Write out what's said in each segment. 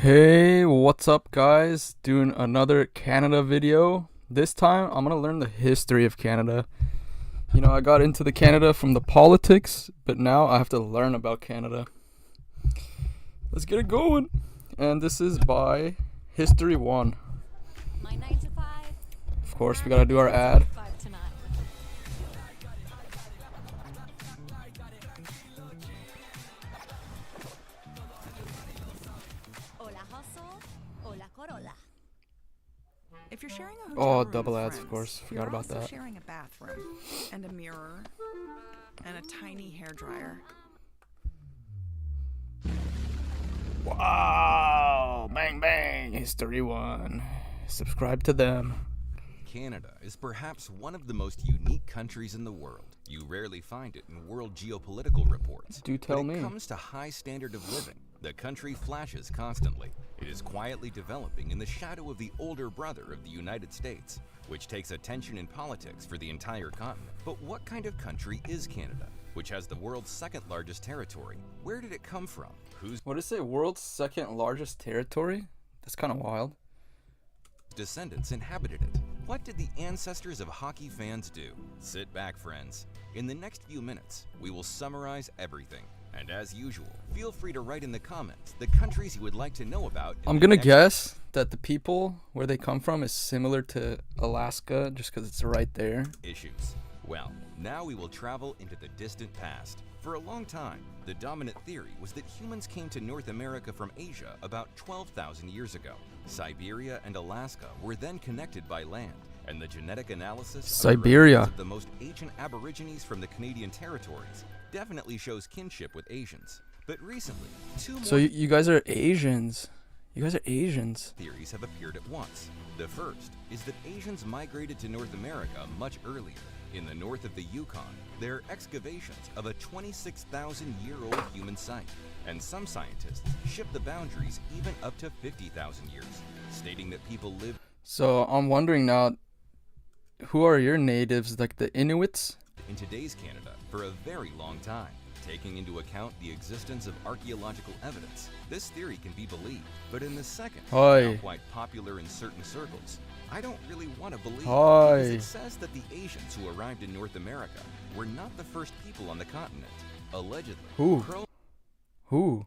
Hey, what's up guys? Doing another Canada video. This time I'm gonna learn the history of Canada. I got into the Canada from the politics, but now I have to learn about Canada. Let's get it going. And this is by History 1. My 9 to 5. Of course, we gotta do our ad. 5 to 9. Hola hustle, hola Corolla. If you're sharing a Oh, hotel room double with ads, of friends, course. Forgot you're about also that. sharing a bathroom and a mirror and a tiny hairdryer. Wow! Bang bang! History 1. Subscribe to them. Canada is perhaps one of the most unique countries in the world. You rarely find it in world geopolitical reports. Do tell when me. it comes to high standard of living, the country flashes constantly. It is quietly developing in the shadow of the older brother of the United States, which takes attention in politics for the entire continent. But what kind of country is Canada, which has the world's second largest territory? Where did it come from? Whose What did it say? World's second largest territory? That's kind of wild. descendants inhabited it? What did the ancestors of hockey fans do? Sit back, friends. In the next few minutes, we will summarize everything. And as usual, feel free to write in the comments the countries you would like to know about. I'm gonna guess that the people where they come from is similar to Alaska just because it's right there. Issues. Well, now we will travel into the distant past. For a long time, the dominant theory was that humans came to North America from Asia about 12,000 years ago. Siberia and Alaska were then connected by land, and the genetic analysis Siberia. of the most ancient Aborigines from the Canadian territories definitely shows kinship with Asians. But recently, two more So you guys are Asians. You guys are Asians. theories have appeared at once. The first is that Asians migrated to North America much earlier. In the north of the Yukon, there are excavations of a 26,000-year-old human site, and some scientists shift the boundaries even up to 50,000 years, stating that people lived So I'm wondering now, who are your natives? Like the Inuits? in today's Canada for a very long time. Taking into account the existence of archaeological evidence, this theory can be believed. But in the second, Oi. now quite popular in certain circles, I don't really want to believe it, Oi. because it says that the Asians who arrived in North America were not the first people on the continent. Allegedly, Who? Who?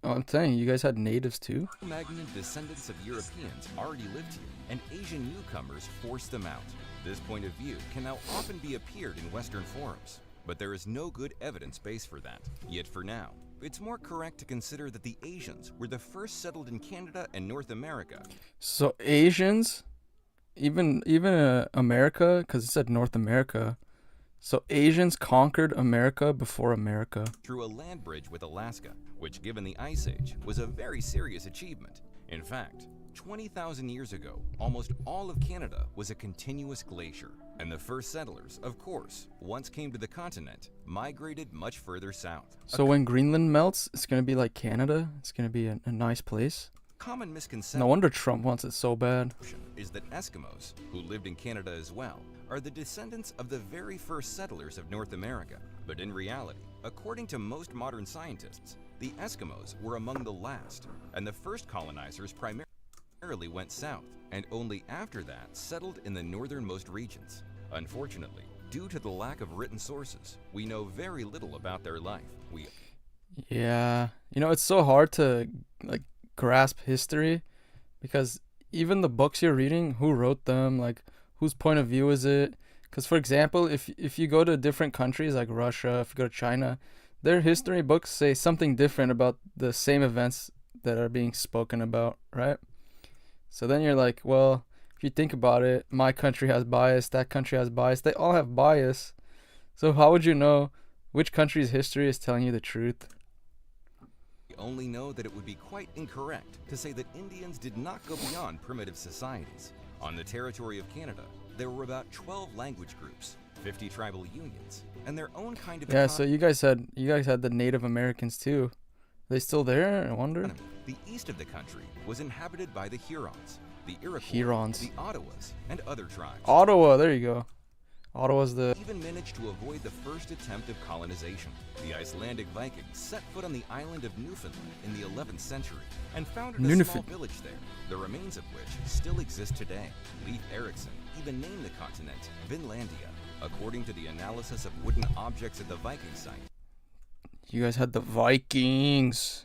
I'm saying you guys had natives too? Cro-Magnon descendants of Europeans already lived here, and Asian newcomers forced them out. This point of view can now often be appeared in Western forums, but there is no good evidence base for that. Yet for now, it's more correct to consider that the Asians were the first settled in Canada and North America. So Asians, even America, because it said North America. So Asians conquered America before America. Through a land bridge with Alaska, which given the Ice Age was a very serious achievement. In fact, 20,000 years ago, almost all of Canada was a continuous glacier, and the first settlers, of course, once came to the continent, migrated much further south. So when Greenland melts, it's gonna be like Canada. It's gonna be a nice place. Common misconception No wonder Trump wants it so bad. is that Eskimos, who lived in Canada as well, are the descendants of the very first settlers of North America. But in reality, according to most modern scientists, the Eskimos were among the last, and the first colonizers primarily went south, and only after that settled in the northernmost regions. Unfortunately, due to the lack of written sources, we know very little about their life. Yeah, it's so hard to like grasp history because even the books you're reading, who wrote them, like whose point of view is it? Because for example, if you go to different countries like Russia, if you go to China, their history books say something different about the same events that are being spoken about, right? So then you're like, well, if you think about it, my country has bias, that country has bias, they all have bias. So how would you know which country's history is telling you the truth? We only know that it would be quite incorrect to say that Indians did not go beyond primitive societies. On the territory of Canada, there were about 12 language groups, 50 tribal unions, and their own kind of Yeah, so you guys had the Native Americans too. Are they still there? I wonder. economy. The east of the country was inhabited by the Hurons, the Iroquois, Hurons. the Ottawas, and other tribes. Ottawa, there you go. Ottawa's the even managed to avoid the first attempt of colonization. The Icelandic Vikings set foot on the island of Newfoundland in the 11th century and founded a small Nunefin. village there, the remains of which still exist today. Leif Erikson even named the continent Vinlandia, according to the analysis of wooden objects at the Viking site. You guys had the Vikings.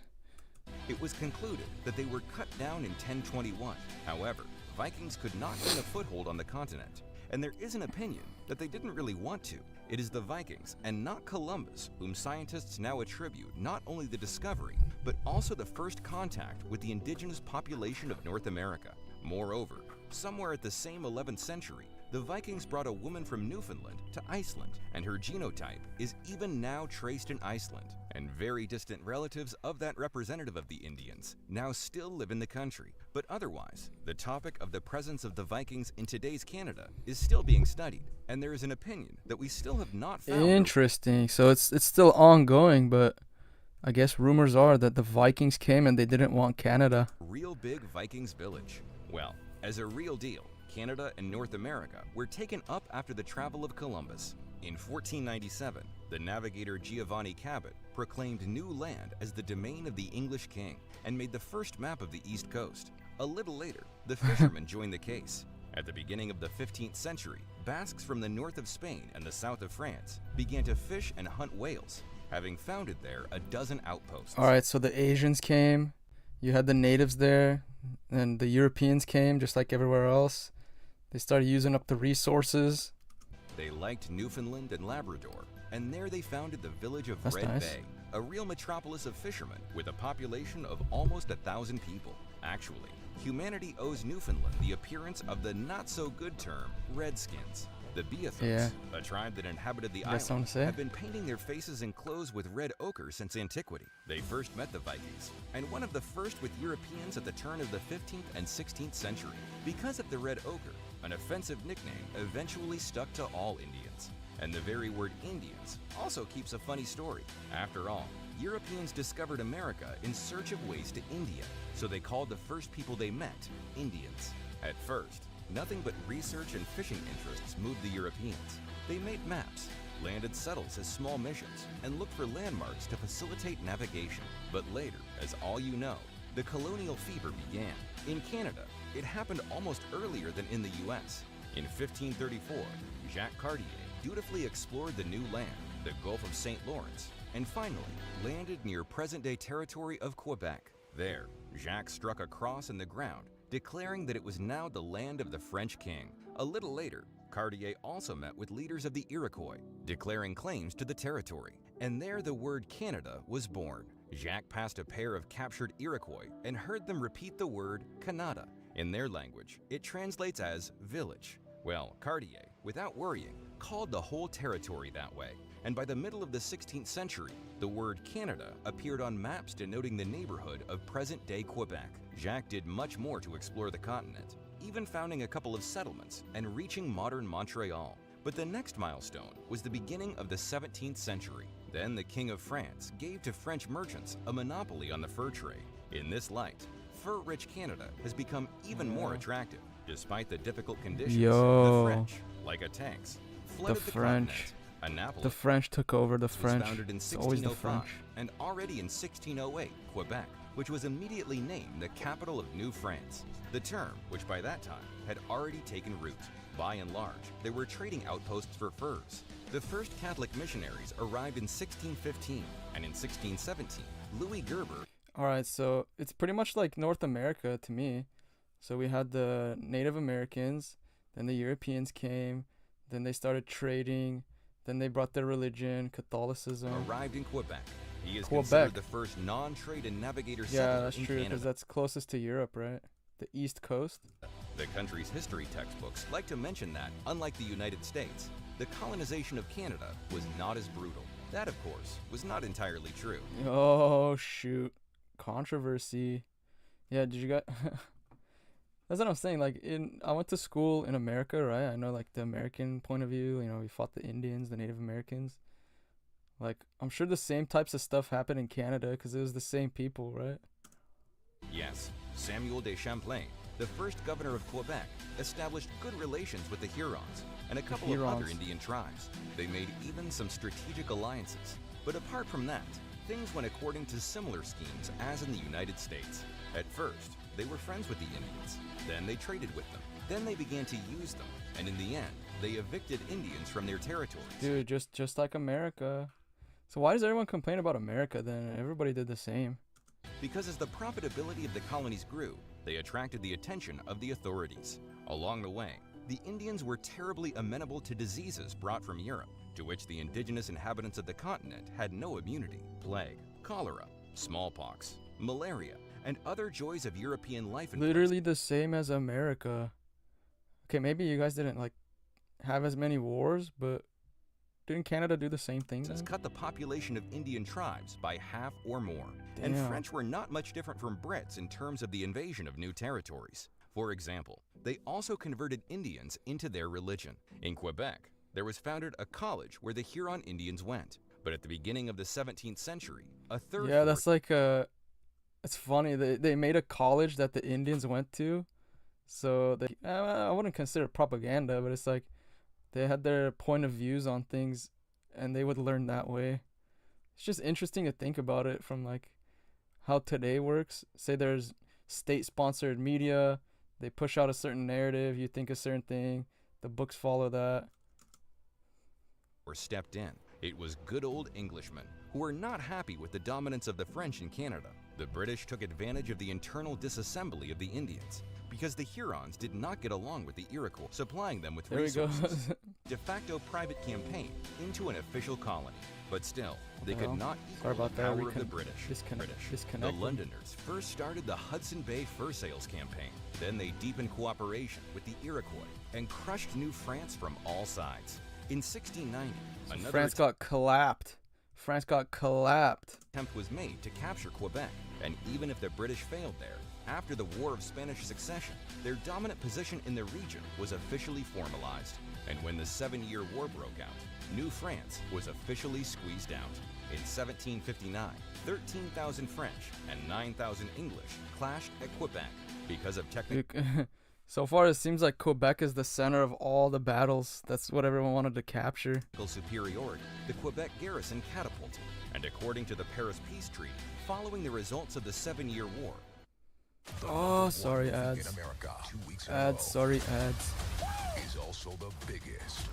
It was concluded that they were cut down in 1021. However, Vikings could not gain a foothold on the continent, and there is an opinion that they didn't really want to. It is the Vikings, and not Columbus, whom scientists now attribute not only the discovery, but also the first contact with the indigenous population of North America. Moreover, somewhere at the same 11th century, the Vikings brought a woman from Newfoundland to Iceland, and her genotype is even now traced in Iceland. And very distant relatives of that representative of the Indians now still live in the country. But otherwise, the topic of the presence of the Vikings in today's Canada is still being studied, and there is an opinion that we still have not found. Interesting. So it's still ongoing, but I guess rumors are that the Vikings came and they didn't want Canada. Real big Vikings village. Well, as a real deal, Canada and North America were taken up after the travel of Columbus. In 1497, the navigator Giovanni Cabot proclaimed new land as the domain of the English king and made the first map of the East Coast. A little later, the fishermen joined the case. At the beginning of the 15th century, Basques from the north of Spain and the south of France began to fish and hunt whales, having founded there a dozen outposts. All right, so the Asians came, you had the natives there, and the Europeans came just like everywhere else. They started using up the resources. They liked Newfoundland and Labrador, and there they founded the village of That's Red nice. Bay, a real metropolis of fishermen with a population of almost 1,000 people. Actually, humanity owes Newfoundland the appearance of the not-so-good term Redskins. The Beothos, Yeah. a tribe that inhabited the You got something island, to say? have been painting their faces and clothes with red ochre since antiquity. They first met the Vikings, and one of the first with Europeans at the turn of the 15th and 16th century. Because of the red ochre, an offensive nickname eventually stuck to all Indians. And the very word Indians also keeps a funny story. After all, Europeans discovered America in search of ways to India, so they called the first people they met Indians. At first, nothing but research and fishing interests moved the Europeans. They made maps, landed settles as small missions, and looked for landmarks to facilitate navigation. But later, as all you know, the colonial fever began. In Canada, it happened almost earlier than in the US. In 1534, Jacques Cartier dutifully explored the new land, the Gulf of St. Lawrence, and finally landed near present-day territory of Quebec. There, Jacques struck a cross in the ground, declaring that it was now the land of the French king. A little later, Cartier also met with leaders of the Iroquois, declaring claims to the territory. And there the word Canada was born. Jacques passed a pair of captured Iroquois and heard them repeat the word Canada. In their language, it translates as village. Well, Cartier, without worrying, called the whole territory that way. And by the middle of the 16th century, the word Canada appeared on maps denoting the neighborhood of present-day Quebec. Jacques did much more to explore the continent, even founding a couple of settlements and reaching modern Montreal. But the next milestone was the beginning of the 17th century. Then the King of France gave to French merchants a monopoly on the fur trade. In this light, fur-rich Canada has become even more attractive. Despite the difficult conditions, Yo. the French, like a tanks, flooded the French. continent. Annapolis The French took over. The was French. founded in It's always the 1605, French. and already in 1608, Quebec, which was immediately named the capital of New France. The term, which by that time had already taken root. By and large, they were trading outposts for furs. The first Catholic missionaries arrived in 1615, and in 1617, Louis Gerber. All right, so it's pretty much like North America to me. So we had the Native Americans, then the Europeans came, then they started trading, then they brought their religion, Catholicism. Arrived in Quebec. He is Quebec. considered the first non-trade and navigator Yeah, settler that's in true, because Canada. that's closest to Europe, right? The East Coast. The country's history textbooks like to mention that, unlike the United States, the colonization of Canada was not as brutal. That, of course, was not entirely true. Oh, shoot. Controversy. Yeah, did you guys... That's what I'm saying. Like, I went to school in America, right? I know, like, the American point of view. You know, we fought the Indians, the Native Americans. Like, I'm sure the same types of stuff happened in Canada because it was the same people, right? Yes, Samuel de Champlain, the first governor of Quebec established good relations with the Hurons and a couple of other Hurons. Indian tribes. They made even some strategic alliances. But apart from that, things went according to similar schemes as in the United States. At first, they were friends with the Indians. Then they traded with them. Then they began to use them. And in the end, they evicted Indians from their territories. Dude, just like America. So why does everyone complain about America then? Everybody did the same. Because as the profitability of the colonies grew, they attracted the attention of the authorities. Along the way, the Indians were terribly amenable to diseases brought from Europe, to which the indigenous inhabitants of the continent had no immunity. Plague, cholera, smallpox, malaria, and other joys of European life. Literally the same as America. Okay, maybe you guys didn't like have as many wars, but didn't Canada do the same thing Has then? cut the population of Indian tribes by half or more. And Damn. French were not much different from Brits in terms of the invasion of new territories. For example, they also converted Indians into their religion. In Quebec, there was founded a college where the Huron Indians went. But at the beginning of the 17th century, a third Yeah, that's like it's funny. They made a college that the Indians went to. So they I wouldn't consider it propaganda, but it's like they had their point of views on things and they would learn that way. It's just interesting to think about it from like how today works. Say there's state-sponsored media, they push out a certain narrative, you think a certain thing, the books follow that. were stepped in. It was good old Englishmen who were not happy with the dominance of the French in Canada. The British took advantage of the internal disassembly of the Indians because the Hurons did not get along with the Iroquois, supplying them with There we go. resources. De facto private campaign into an official colony. But still, they Well, could not sorry equal about the that. power We of the can British. disconnect The them. Londoners first started the Hudson Bay Fur Sales Campaign. Then they deepened cooperation with the Iroquois and crushed New France from all sides. In 1690, another France got clapped. France got clapped. attempt was made to capture Quebec, and even if the British failed there, after the War of Spanish Succession, their dominant position in the region was officially formalized. And when the 7-Year War broke out, New France was officially squeezed out. In 1759, 13,000 French and 9,000 English clashed at Quebec because of technical Dude, so far, it seems like Quebec is the center of all the battles. That's what everyone wanted to capture. superiority. The Quebec garrison catapulted, and according to the Paris Peace Treaty, following the results of the 7-Year War, Oh, sorry, ads. Ads, sorry, ads. Is also the biggest.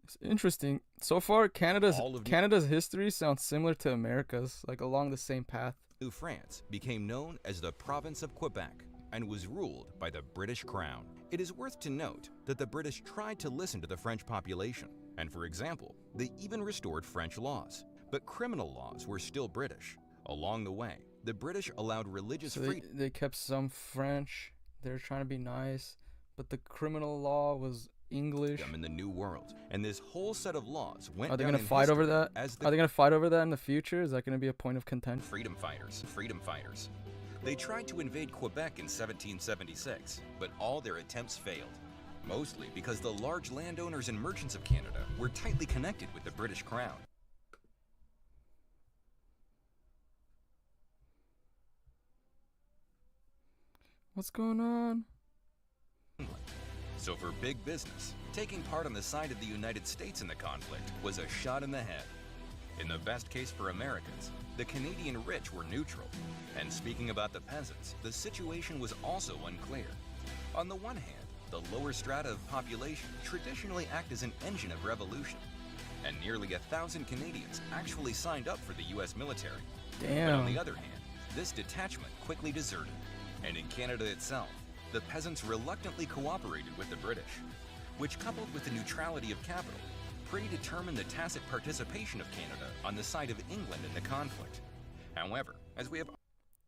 It's interesting. So far, Canada's All of- history sounds similar to America's, like along the same path. New France became known as the Province of Quebec and was ruled by the British Crown. It is worth to note that the British tried to listen to the French population, and for example, they even restored French laws. But criminal laws were still British. Along the way, the British allowed religious So freedom they kept some French. They're trying to be nice, but the criminal law was English. in the New World, and this whole set of laws went Are they down gonna in fight over history that? as the Are they gonna fight over that in the future? Is that gonna be a point of contention? freedom fighters. They tried to invade Quebec in 1776, but all their attempts failed. Mostly because the large landowners and merchants of Canada were tightly connected with the British Crown. What's going on? So for big business, taking part on the side of the United States in the conflict was a shot in the head. In the best case for Americans, the Canadian rich were neutral. And speaking about the peasants, the situation was also unclear. On the one hand, the lower strata of population traditionally act as an engine of revolution, and nearly 1,000 Canadians actually signed up for the US military. But on the Damn. other hand, this detachment quickly deserted. And in Canada itself, the peasants reluctantly cooperated with the British, which, coupled with the neutrality of capital, predetermined the tacit participation of Canada on the side of England in the conflict. However, as we have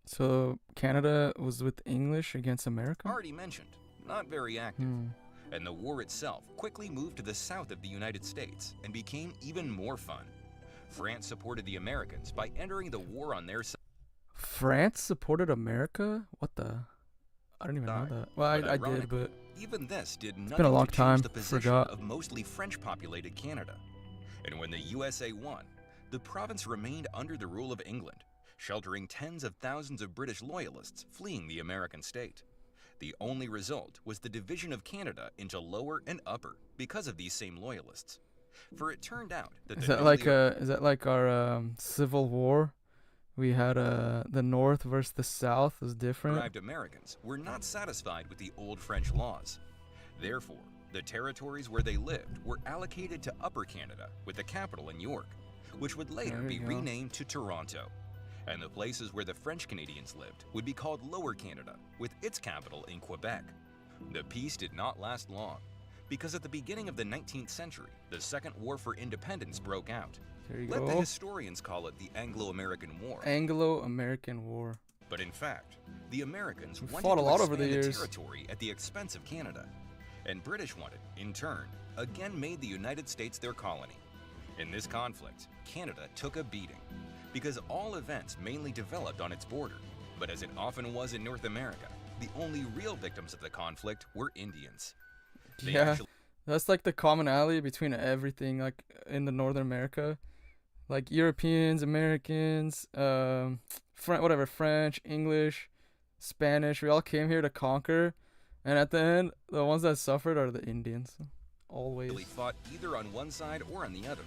So Canada was with English against America? already mentioned, not very active, Hmm. and the war itself quickly moved to the south of the United States and became even more fun. France supported the Americans by entering the war on their side. France supported America? What the? I didn't even know Side. that. Well, But I did, ironically, but even this did nothing been a long to time, change the position forgot. of mostly French-populated Canada. And when the USA won, the province remained under the rule of England, sheltering tens of thousands of British loyalists fleeing the American state. The only result was the division of Canada into Lower and Upper because of these same loyalists. For it turned out that Is the that like newly is that like our Civil War? We had the North versus the South was different. arrived Americans were not satisfied with the old French laws. Therefore, the territories where they lived were allocated to Upper Canada with the capital in York, which would later There be you go. renamed to Toronto. And the places where the French Canadians lived would be called Lower Canada, with its capital in Quebec. The peace did not last long, because at the beginning of the 19th century, the Second War for Independence broke out. There you Let the go. historians call it the Anglo-American War. Anglo-American War. But in fact, the Americans We wanted fought a to lot over expand the the years. territory at the expense of Canada. And British wanted, in turn, again made the United States their colony. In this conflict, Canada took a beating, because all events mainly developed on its border. But as it often was in North America, the only real victims of the conflict were Indians. They Yeah, actually that's like the commonality between everything, like in the Northern America, like Europeans, Americans, French, English, Spanish. We all came here to conquer, and at the end, the ones that suffered are the Indians, always. fought either on one side or on the other.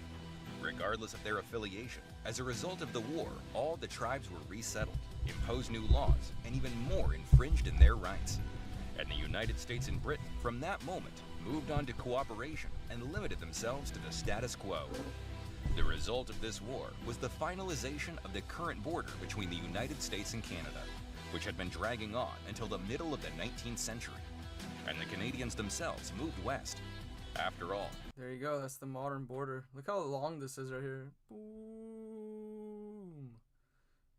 Regardless of their affiliation, as a result of the war, all the tribes were resettled, imposed new laws, and even more infringed in their rights. And the United States and Britain, from that moment, moved on to cooperation and limited themselves to the status quo. The result of this war was the finalization of the current border between the United States and Canada, which had been dragging on until the middle of the 19th century. And the Canadians themselves moved west. After all, There you go. That's the modern border. Look how long this is right here. Boom.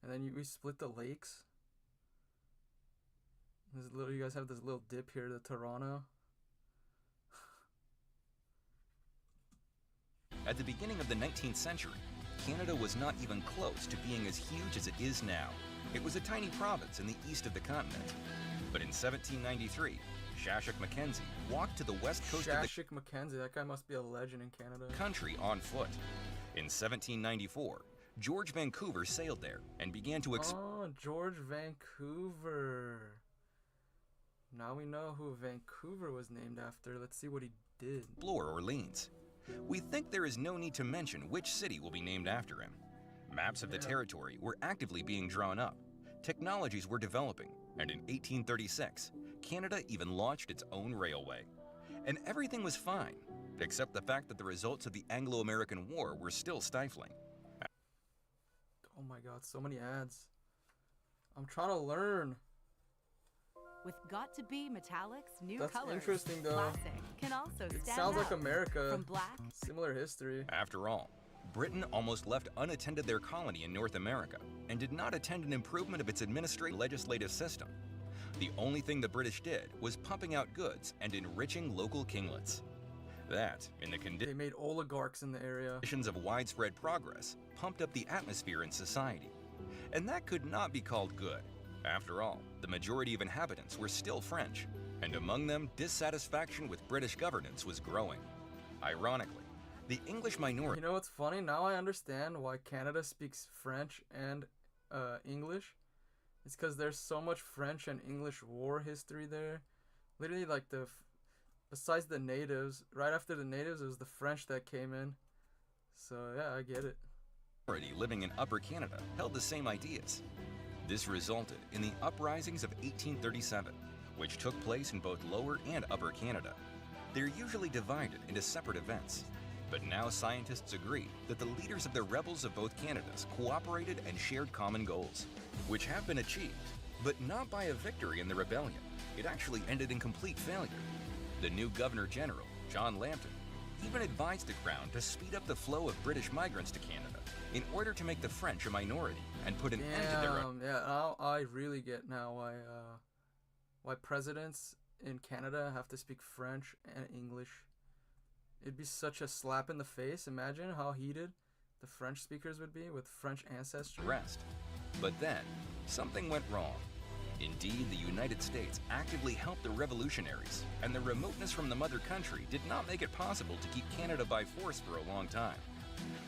And then we split the lakes. This little, you guys have this little dip here to Toronto. at the beginning of the 19th century, Canada was not even close to being as huge as it is now. It was a tiny province in the east of the continent. But in 1793, Shashak Mackenzie walked to the west coast of the Shashik Mackenzie, that guy must be a legend in Canada. country on foot. In 1794, George Vancouver sailed there and began to Oh, George Vancouver. Now we know who Vancouver was named after. Let's see what he did. explore Orleans. We think there is no need to mention which city will be named after him. Maps of the territory were actively being drawn up. Technologies were developing, and in 1836, Canada even launched its own railway. And everything was fine, except the fact that the results of the Anglo-American War were still stifling. Oh my god, so many ads. I'm trying to learn. With got to be metallics, new That's colors. interesting, though. Classic can also It stand sounds like out. America. From black. Similar history. After all, Britain almost left unattended their colony in North America and did not attend an improvement of its administrative legislative system. The only thing the British did was pumping out goods and enriching local kinglets. That, in the They made oligarchs in the area. conditions of widespread progress, pumped up the atmosphere in society. And that could not be called good. After all, the majority of inhabitants were still French, and among them, dissatisfaction with British governance was growing. Ironically, the English minority You know what's funny? Now I understand why Canada speaks French and English. It's because there's so much French and English war history there. Literally, like besides the natives, right after the natives, it was the French that came in. So yeah, I get it. living in Upper Canada held the same ideas. This resulted in the uprisings of 1837, which took place in both Lower and Upper Canada. They're usually divided into separate events, but now scientists agree that the leaders of the rebels of both Canadas cooperated and shared common goals, which have been achieved, but not by a victory in the rebellion. It actually ended in complete failure. The new Governor General, John Lambton, even advised the Crown to speed up the flow of British migrants to Canada in order to make the French a minority and put an end to their Damn, yeah, now I really get now why presidents in Canada have to speak French and English. It'd be such a slap in the face. Imagine how heated the French speakers would be with French ancestry. rest. But then, something went wrong. Indeed, the United States actively helped the revolutionaries, and the remoteness from the mother country did not make it possible to keep Canada by force for a long time.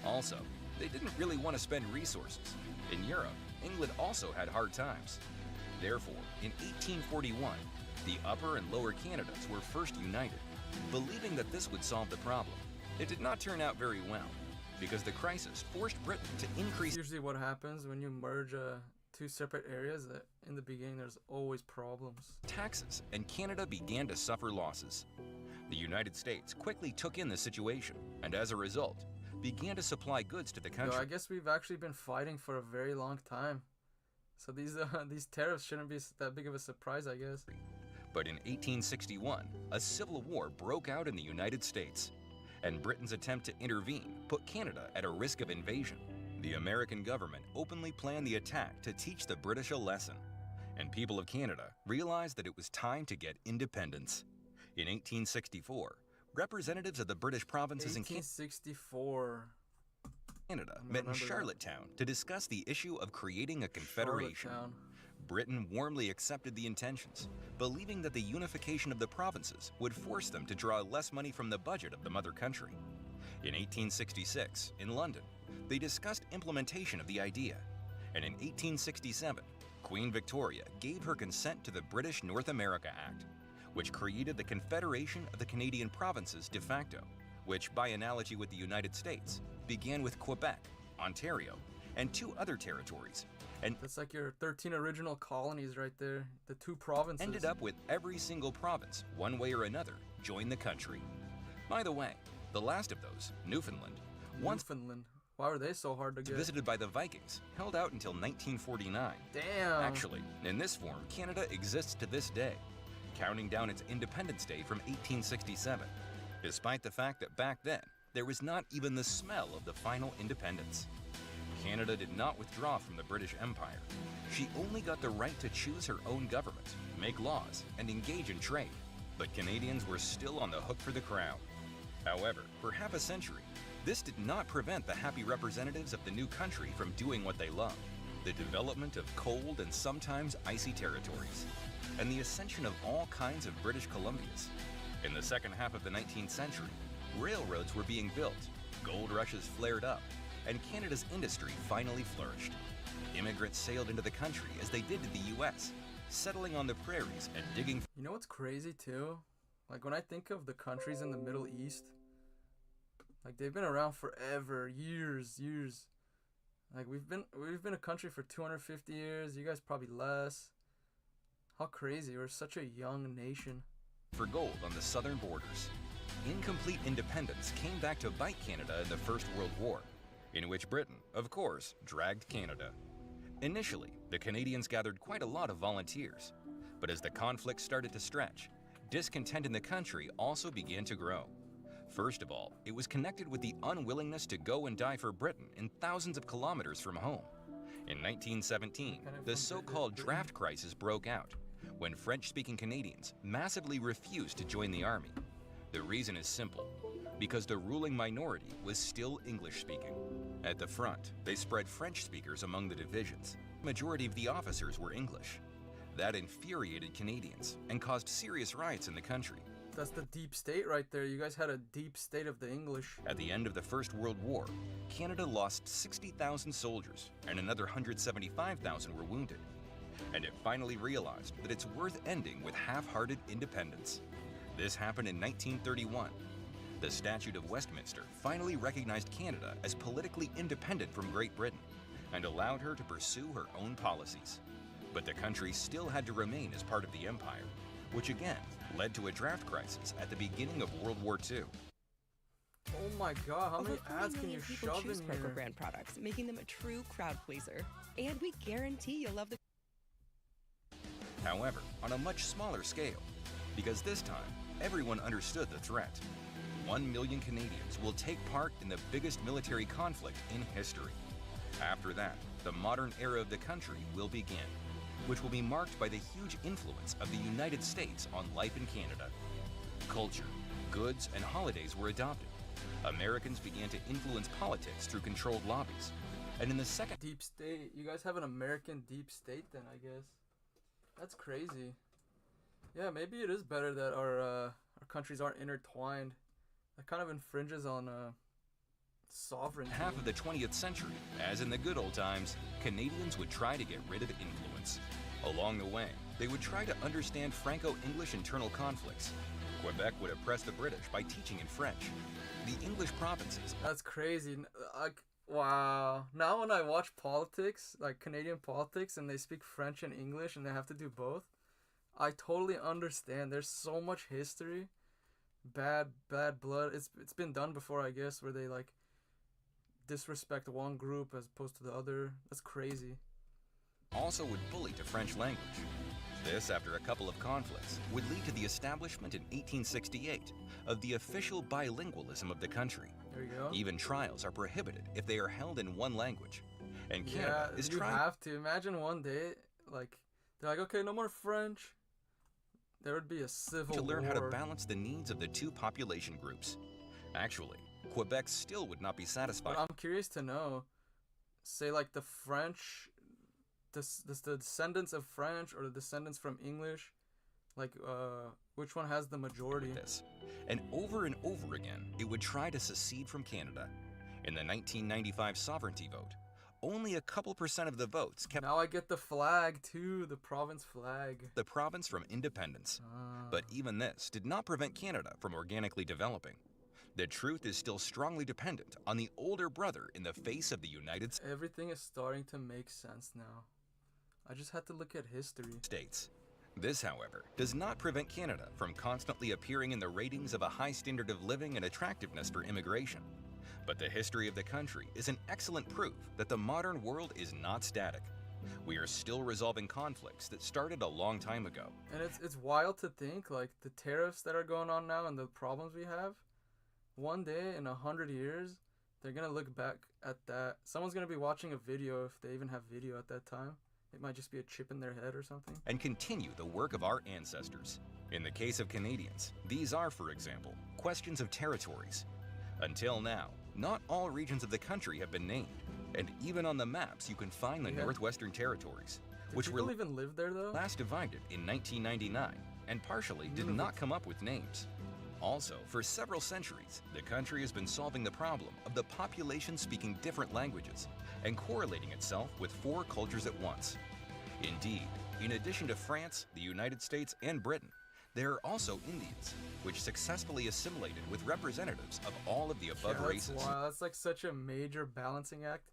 Also, they didn't really want to spend resources. In Europe, England also had hard times. Therefore, in 1841, The Upper and Lower Canadas were first united, believing that this would solve the problem. It did not turn out very well, because the crisis forced Britain to increase Usually what happens when you merge two separate areas, that in the beginning there's always problems. taxes, and Canada began to suffer losses. The United States quickly took in the situation, and as a result, began to supply goods to the Yo, country. I guess we've actually been fighting for a very long time. So these tariffs shouldn't be that big of a surprise, I guess. But in 1861, a civil war broke out in the United States, and Britain's attempt to intervene put Canada at a risk of invasion. The American government openly planned the attack to teach the British a lesson, and people of Canada realized that it was time to get independence. In 1864, representatives of the British provinces in 1864. Canada I met in remember that. Charlottetown to discuss the issue of creating a confederation. Charlottetown. Britain warmly accepted the intentions, believing that the unification of the provinces would force them to draw less money from the budget of the mother country. In 1866, in London, they discussed implementation of the idea, and in 1867, Queen Victoria gave her consent to the British North America Act, which created the Confederation of the Canadian Provinces de facto, which, by analogy with the United States, began with Quebec, Ontario, and 2 other territories, and That's like your 13 original colonies right there. The 2 provinces. ended up with every single province, one way or another, join the country. By the way, the last of those, Newfoundland, once Newfoundland. Why were they so hard to get? visited by the Vikings, held out until 1949. Damn. Actually, in this form, Canada exists to this day, counting down its Independence Day from 1867, despite the fact that back then, there was not even the smell of the final independence. Canada did not withdraw from the British Empire. She only got the right to choose her own government, make laws, and engage in trade. But Canadians were still on the hook for the crown. However, for half a century, this did not prevent the happy representatives of the new country from doing what they loved: the development of cold and sometimes icy territories, and the ascension of all kinds of British Columbias. In the second half of the 19th century, railroads were being built, gold rushes flared up, and Canada's industry finally flourished. Immigrants sailed into the country as they did to the US, settling on the prairies and digging. You know what's crazy too? Like when I think of the countries in the Middle East, like they've been around forever, years. Like we've been a country for 250 years. You guys probably less. How crazy! We're such a young nation. For gold on the southern borders. Incomplete independence came back to bite Canada in the First World War, in which Britain, of course, dragged Canada. Initially, the Canadians gathered quite a lot of volunteers, but as the conflict started to stretch, discontent in the country also began to grow. First of all, it was connected with the unwillingness to go and die for Britain in thousands of kilometers from home. In 1917, the so-called draft crisis broke out, when French-speaking Canadians massively refused to join the army. The reason is simple: because the ruling minority was still English-speaking. At the front, they spread French speakers among the divisions. The majority of the officers were English. That infuriated Canadians and caused serious riots in the country. That's the deep state right there. You guys had a deep state of the English. At the end of the First World War, Canada lost 60,000 soldiers and another 175,000 were wounded. And it finally realized that it's worth ending with half-hearted independence. This happened in 1931. The Statute of Westminster finally recognized Canada as politically independent from Great Britain and allowed her to pursue her own policies. But the country still had to remain as part of the empire, which again led to a draft crisis at the beginning of World War II. Oh my god, how Over many 40 ads can million you people shove choose in Kroger here? brand products, making them a true crowd pleaser. And we guarantee you'll love the However, on a much smaller scale, because this time, everyone understood the threat. 1 million Canadians will take part in the biggest military conflict in history. After that, the modern era of the country will begin, which will be marked by the huge influence of the United States on life in Canada. Culture, goods, and holidays were adopted. Americans began to influence politics through controlled lobbies. And in the second Deep state. You guys have an American deep state then, I guess. That's crazy. Yeah, maybe it is better that our countries aren't intertwined. That kind of infringes on sovereignty. half of the 20th century, as in the good old times, Canadians would try to get rid of influence. Along the way, they would try to understand Franco-English internal conflicts. Quebec would oppress the British by teaching in French. The English provinces That's crazy. Like, wow. Now when I watch politics, like Canadian politics, and they speak French and English and they have to do both, I totally understand. There's so much history. Bad blood. It's been done before, I guess, where they like disrespect one group as opposed to the other. That's crazy. also would bully to French language. This, after a couple of conflicts, would lead to the establishment in 1868 of the official bilingualism of the country. There you go. Even trials are prohibited if they are held in one language. And Canada is you trying have to. Imagine one day, like, they're like, okay, no more French. There would be a civil to learn war. how to balance the needs of the two population groups. Actually, Quebec still would not be satisfied. But I'm curious to know, say like the French, the descendants of French or the descendants from English, like which one has the majority? With this. And over again, it would try to secede from Canada. In the 1995 sovereignty vote, only a couple percent of the votes kept Now I get the flag too, the province flag. the province from independence. But even this did not prevent Canada from organically developing. The truth is still strongly dependent on the older brother in the face of the United Everything is starting to make sense now. I just had to look at history. States. This, however, does not prevent Canada from constantly appearing in the ratings of a high standard of living and attractiveness for immigration. But the history of the country is an excellent proof that the modern world is not static. We are still resolving conflicts that started a long time ago. And it's wild to think, like, the tariffs that are going on now and the problems we have, one day in 100 years, they're going to look back at that. Someone's going to be watching a video, if they even have video at that time. It might just be a chip in their head or something. And continue the work of our ancestors. In the case of Canadians, these are, for example, questions of territories. Until now, not all regions of the country have been named, and even on the maps you can find the Northwestern Territories, which People were even live there though? last divided in 1999 and partially did not come up with names. Also, for several centuries, the country has been solving the problem of the population speaking different languages and correlating itself with 4 cultures at once. Indeed, in addition to France, the United States, and Britain, there are also Indians, which successfully assimilated with representatives of all of the above races. Wow, that's like such a major balancing act.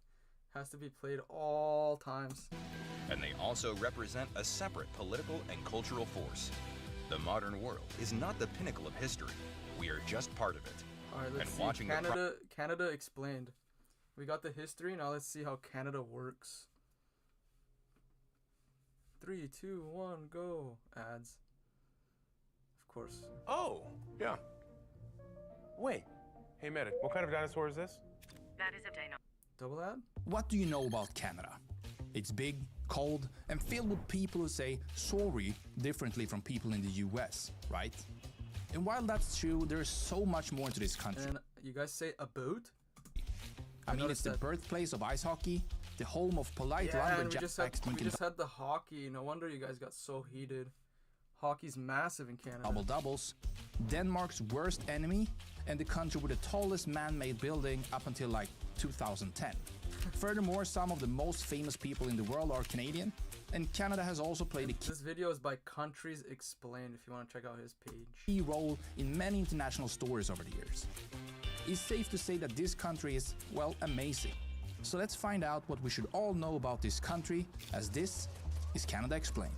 Has to be played all times. And they also represent a separate political and cultural force. The modern world is not the pinnacle of history. We are just part of it. All right, let's And see. watching Canada explained. We got the history. Now let's see how Canada works. 3, 2, 1, go. Ads. Of course. Oh, yeah. Wait. Hey, Merit, what kind of dinosaur is this? That is a dino. Double ad? What do you know about Canada? It's big, cold, and filled with people who say sorry differently from people in the US, right? And while that's true, there is so much more to this country. And you guys say a boat? I mean, it's the that. birthplace of ice hockey, the home of polite Yeah, and lumberjack we drinking just had the hockey. No wonder you guys got so heated. Hockey's massive in Canada. double-doubles, Denmark's worst enemy, and the country with the tallest man-made building up until like 2010. Furthermore, some of the most famous people in the world are Canadian, and Canada has also played a This video is by Countries Explained if you want to check out his page. key role in many international stories over the years. It's safe to say that this country is, well, amazing. So let's find out what we should all know about this country, as this is Canada Explained.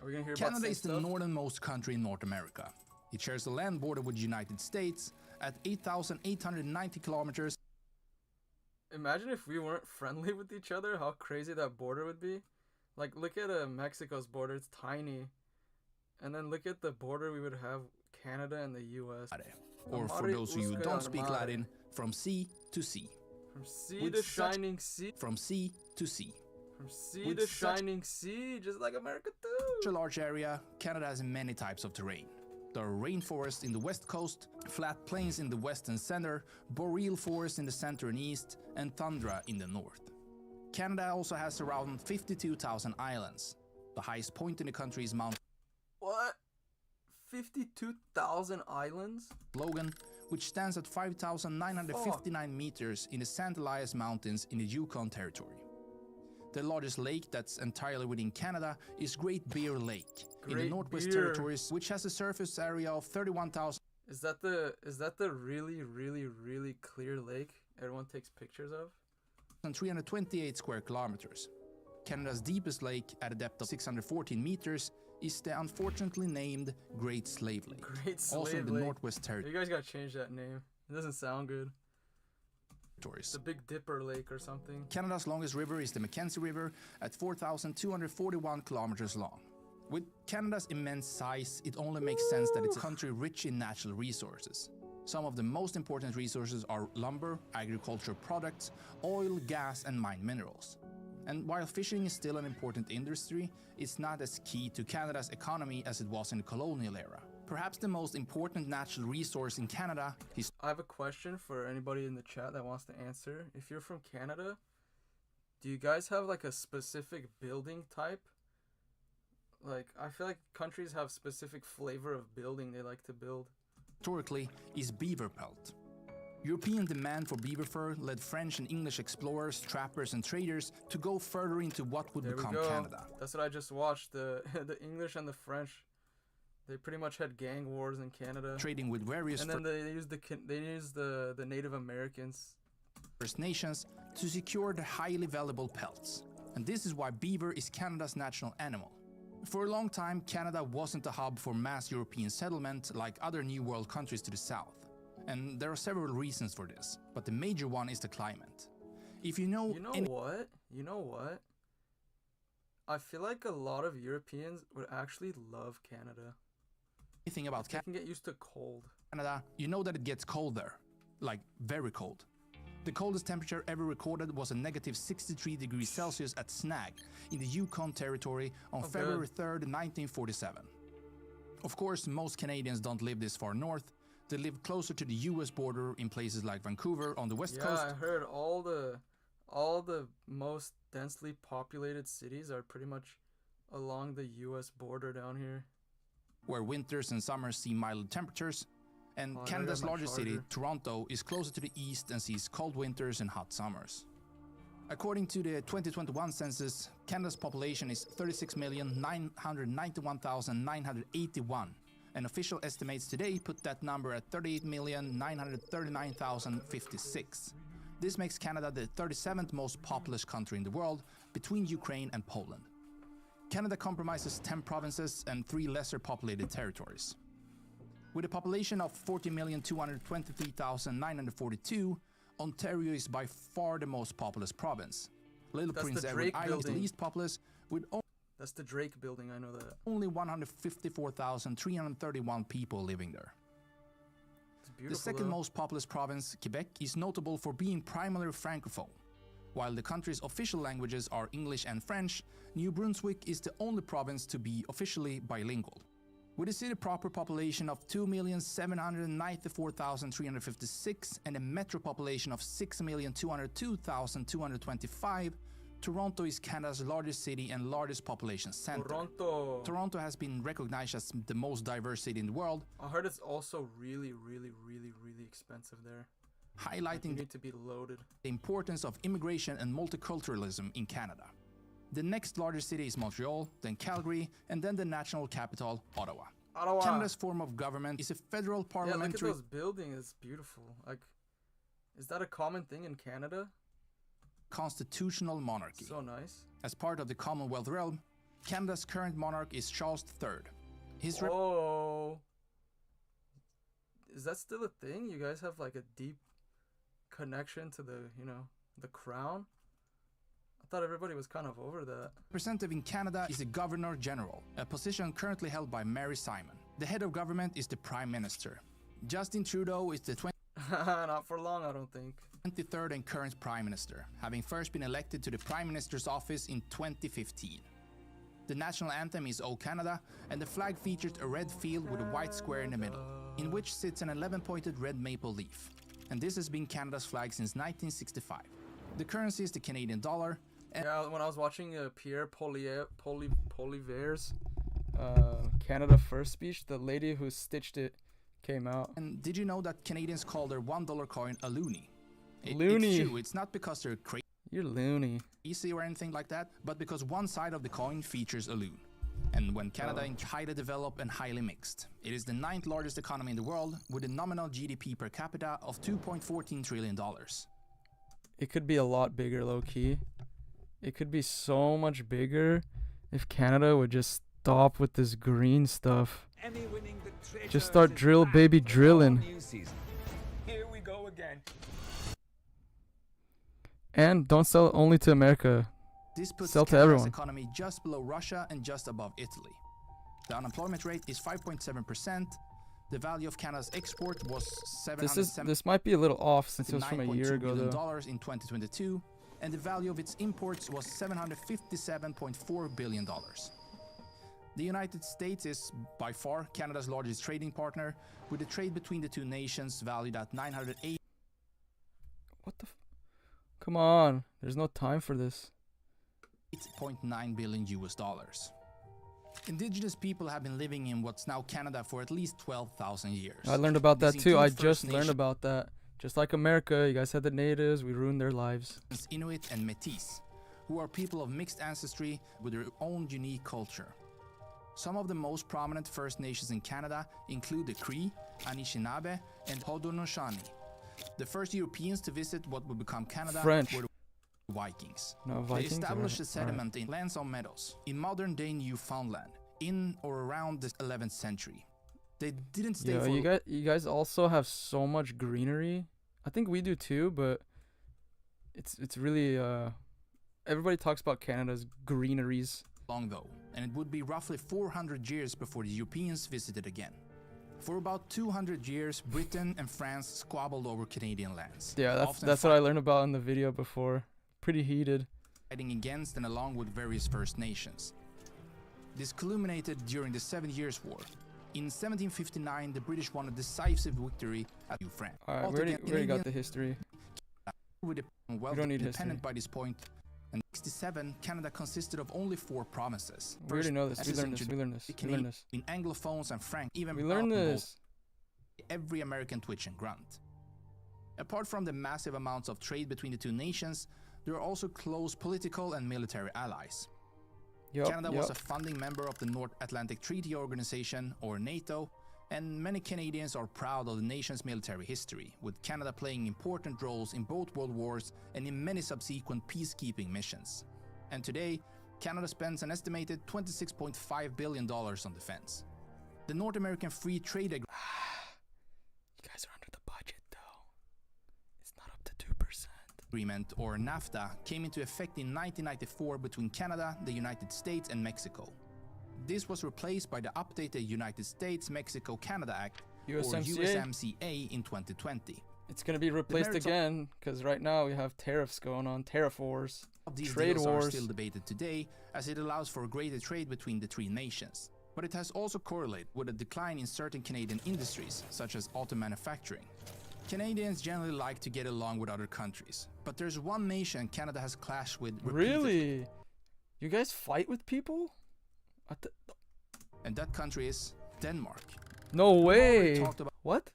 Are we gonna hear about Canada some is the stuff? northernmost country in North America. It shares the land border with the United States at 8,890 kilometers. Imagine if we weren't friendly with each other, how crazy that border would be. Like, look at Mexico's border, it's tiny. And then look at the border we would have Canada and the US. Or for those of you who don't speak Latin, from sea to sea. From sea with to such- shining sea. From sea to sea. From sea with to such- shining sea, just like America Such too. a large area, Canada has many types of terrain. There are rainforests in the west coast, flat plains in the west and center, boreal forests in the center and east, and tundra in the north. Canada also has around 52,000 islands. The highest point in the country is Mount What? 52,000 islands? Logan, which stands at 5,959 meters in the St. Elias Mountains in the Yukon Territory. The largest lake that's entirely within Canada is Great Bear Lake in the Great Northwest Bear. Territories, which has a surface area of 31,000 Is that the really clear lake everyone takes pictures of? 328 square kilometers. Canada's deepest lake, at a depth of 614 meters, is the unfortunately named Great Slave Lake, Great also Slave in the Lake. Northwest You Territories. guys gotta change that name. It doesn't sound good. The Big Dipper Lake or something. Canada's longest river is the Mackenzie River at 4,241 kilometers long. With Canada's immense size, it only makes sense that it's a country rich in natural resources. Some of the most important resources are lumber, agricultural products, oil, gas, and mined minerals. And while fishing is still an important industry, it's not as key to Canada's economy as it was in the colonial era. Perhaps the most important natural resource in Canada is I have a question for anybody in the chat that wants to answer. If you're from Canada, do you guys have like a specific building type? Like, I feel like countries have specific flavor of building they like to build. historically is beaver pelt. European demand for beaver fur led French and English explorers, trappers, and traders to go further into what would There we become go. Canada. That's what I just watched. The the English and the French, they pretty much had gang wars in Canada. Trading with various And then they used the Native Americans. First Nations to secure the highly valuable pelts. And this is why beaver is Canada's national animal. For a long time, Canada wasn't a hub for mass European settlement like other New World countries to the south. And there are several reasons for this, but the major one is the climate. If you know, You know what? I feel like a lot of Europeans would actually love Canada. anything about They can get used to cold. Canada, you know that it gets cold there. Like, very cold. The coldest temperature ever recorded was a negative 63 degrees Celsius at Snag in the Yukon Territory on Oh, February good. 3rd, 1947. Of course, most Canadians don't live this far north. They live closer to the US border in places like Vancouver on the west Yeah, coast, I heard all the most densely populated cities are pretty much along the US border down here. where winters and summers see mild temperatures. And Oh, I Canada's got my largest city, charger. Toronto, is closer to the east and sees cold winters and hot summers. According to the 2021 census, Canada's population is 36,991,981, and official estimates today put that number at 38,939,056. This makes Canada the 37th most populous country in the world, between Ukraine and Poland. Canada comprises 10 provinces and 3 lesser populated territories. With a population of 40,223,942, Ontario is by far the most populous province. Little That's Prince the Edward Drake Island is the building. least populous, with That's the Drake building, I know that. only 154,331 people living there. It's beautiful. The second though. most populous province, Quebec, is notable for being primarily francophone. While the country's official languages are English and French, New Brunswick is the only province to be officially bilingual. With a city proper population of 2,794,356 and a metro population of 6,202,225, Toronto is Canada's largest city and largest population center. Toronto. Toronto has been recognized as the most diverse city in the world, I heard it's also really expensive there. You highlighting need to be loaded. the importance of immigration and multiculturalism in Canada. The next largest city is Montreal, then Calgary, and then the national capital, Ottawa. Ottawa. Canada's form of government is a federal Yeah, look at parliamentary those buildings. It's beautiful. Like, is that a common thing in Canada? constitutional monarchy. So nice. As part of the Commonwealth realm, Canada's current monarch is Charles III. His Oh. Is that still a thing? You guys have like a deep connection to the, the crown? I thought everybody was kind of over that. representative in Canada is the Governor General, a position currently held by Maritime. The head of government is the Prime Minister. Justin Trudeau is the Not for long, I don't think. 23rd and current Prime Minister, having first been elected to the Prime Minister's office in 2015. The national anthem is O Canada, and the flag features a red field with a white square in the middle, in which sits an 11-pointed red maple leaf. And this has been Canada's flag since 1965. The currency is the Canadian dollar, and Yeah, when I was watching Pierre Poilievre's Canada First speech, the lady who stitched it came out. And did you know that Canadians call their $1 coin a loonie? Loonie. It's true, it's not because they're crazy. You're loony. easy or anything like that, but because one side of the coin features a loon. And when Canada is highly developed and highly mixed, it is the 9th largest economy in the world with a nominal GDP per capita of $2.14 trillion. It could be a lot bigger, low key. It could be so much bigger if Canada would just stop with this green stuff. Just start drill baby drilling. Here we go again. And don't sell only to America. This puts Sell to Canada's everyone. economy just below Russia and just above Italy. The unemployment rate is 5.7%. The value of Canada's export was This might be a little off since it was from a year $79.2 ago billion though. in 2022, and the value of its imports was $757.4 billion. The United States is by far Canada's largest trading partner, with the trade between the two nations valued at $908 What the Come on. There's no time for this. 8.9 billion US dollars. Indigenous people have been living in what's now Canada for at least 12,000 years. I learned about that These too. I include just First learned about that. Just like America, you guys had the natives, we ruined their lives. Nations, Inuit and Métis, who are people of mixed ancestry with their own unique culture. Some of the most prominent First Nations in Canada include the Cree, Anishinaabe, and Haudenosaunee. The first Europeans to visit what would become Canada French. were the Vikings. No, They Vikings? established a Alright, settlement in Lansdowne Meadows, in modern-day Newfoundland, in or around the 11th century. They didn't stay Yo, for you guys also have so much greenery. I think we do too, but it's really everybody talks about Canada's greeneries. long though, and it would be roughly 400 years before the Europeans visited again. For about 200 years, Britain and France squabbled over Canadian lands. Yeah, often that's what I learned about in the video before. Pretty heated. fighting against and along with various First Nations. This culminated during the 7 Years' War. In 1759, the British won a decisive victory at New France. Alright, we already got the history. With the Commonwealth don't need independent history. by this point, and 67, Canada consisted of only 4 provinces. We already know this. as We is learned this. We introduced learned this. We Canadian learned this. in Anglophones and Frank, even We out learned in both this. every American twitch and grunt. Apart from the massive amounts of trade between the two nations, there are also close political and military allies. Canada was a founding member of the North Atlantic Treaty Organization, or NATO, and many Canadians are proud of the nation's military history, with Canada playing important roles in both world wars and in many subsequent peacekeeping missions. And today, Canada spends an estimated $26.5 billion on defense. The North American Free Trade Agreement You guys are under the budget though. It's not up to 2%. or NAFTA came into effect in 1994 between Canada, the United States and Mexico. This was replaced by the updated United States-Mexico-Canada Act, or USMCA. USMCA, in 2020. It's gonna be replaced merits of- again because right now we have tariffs going on, tariff wars, These trade deals wars. are still debated today, as it allows for greater trade between the three nations. But it has also correlated with a decline in certain Canadian industries, such as auto manufacturing. Canadians generally like to get along with other countries, but there's one nation Canada has clashed with repeatedly, Really? You guys fight with people? and that country is Denmark. No We already way. talked What?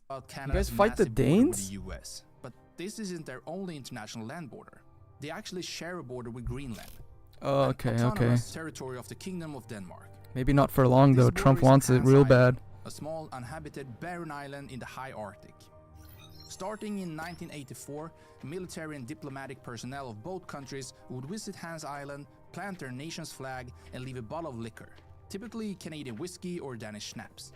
about Canada's fight the massive border with Danes? the US, but this isn't their only international land border. They actually share a border with Greenland, Oh, an okay, okay. autonomous territory of the Kingdom of Denmark. Maybe not for long This though. border Trump is wants it Hans real Island, bad. a small uninhabited barren island in the high Arctic. Starting in 1984, military and diplomatic personnel of both countries would visit Hans Island, plant their nation's flag, and leave a bottle of liquor, typically Canadian whiskey or Danish schnapps.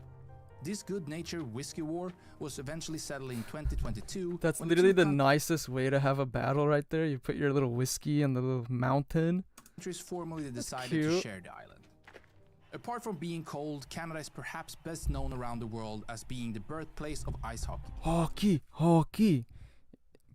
This good-natured whiskey war was eventually settled in 2022. That's when literally two the nicest way to have a battle right there. You put your little whiskey in the little mountain. countries formally decided to cute. share the island. Apart from being cold, Canada is perhaps best known around the world as being the birthplace of ice hockey. Hockey.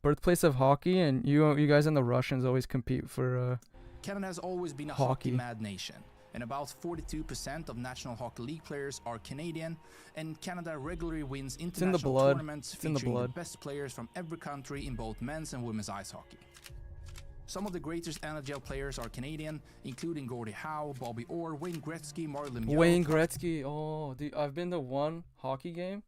Birthplace of hockey, and you guys and the Russians always compete for Canada has always been a Hockey. hockey-mad nation, and about 42% of National Hockey League players are Canadian, and Canada regularly wins in the international blood. tournaments It's in the featuring the blood. best players from every country in both men's and women's ice hockey. Some of the greatest NHL players are Canadian, including Gordie Howe, Bobby Orr, Wayne Gretzky, Mario Lemieux. Wayne Gretzky. Oh, dude, I've been to one hockey game.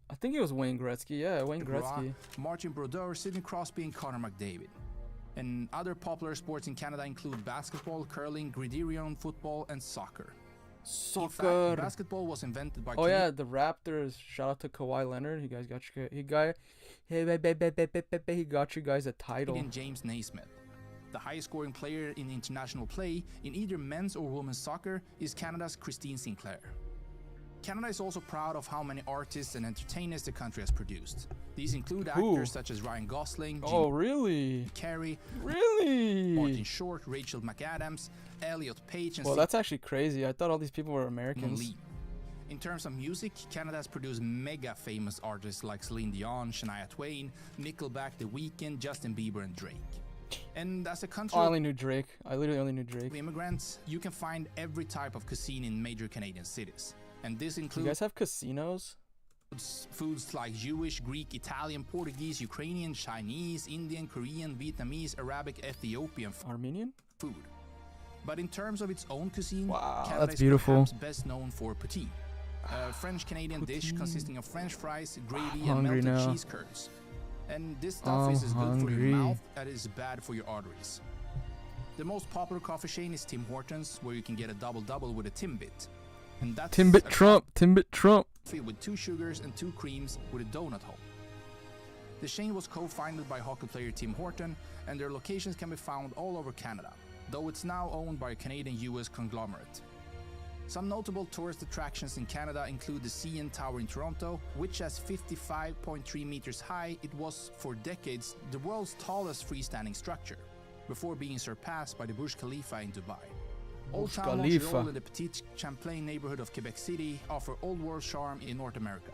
I think it was Wayne Gretzky. Yeah, Wayne Gretzky. Martin Brodeur, Sidney Crosby, and Connor McDavid. And other popular sports in Canada include basketball, curling, gridiron, football, and soccer. In fact, Soccer. basketball was invented by Oh yeah, the Raptors. Shout out to Kawhi Leonard. He guys got you. He got you guys a title. Canadian James Naismith. The highest scoring player in international play in either men's or women's soccer is Canada's Christine Sinclair. Canada is also proud of how many artists and entertainers the country has produced. These include actors such as Ryan Gosling, Oh really? Carey, Really? Martin Short, Rachel McAdams, Elliot Page, and Well, that's actually crazy. I thought all these people were Americans. Lee. In terms of music, Canada has produced mega famous artists like Celine Dion, Shania Twain, Nickelback, The Weeknd, Justin Bieber, and Drake. And as a country I only knew Drake. I literally only knew of Drake. immigrants, you can find every type of cuisine in major Canadian cities. And this Do you includes guys have casinos? foods like Jewish, Greek, Italian, Portuguese, Ukrainian, Chinese, Indian, Korean, Vietnamese, Arabic, Ethiopian Armenian? food. But in terms of its own cuisine, Wow, Canada that's is beautiful. perhaps best known for poutine, a French-Canadian dish Poutine. consisting of French fries, gravy, and Hungry melted now. cheese curds. And this stuff is I'm as good for your hungry. mouth as it is bad for your arteries. The most popular coffee chain is Tim Hortons, where you can get a double-double with a Timbit. And that's Timbit a Trump. Timbit Trump. coffee with 2 sugars and 2 creams with a donut hole. The chain was co-founded by hockey player Tim Horton, and their locations can be found all over Canada, though it's now owned by a Canadian-US conglomerate. Some notable tourist attractions in Canada include the CN Tower in Toronto, which is 55.3 meters high. It was, for decades, the world's tallest freestanding structure, before being surpassed by the Burj Khalifa in Dubai. Old Burj Town Khalifa. Montreal and the Petit Champlain neighborhood of Quebec City offer old world charm in North America.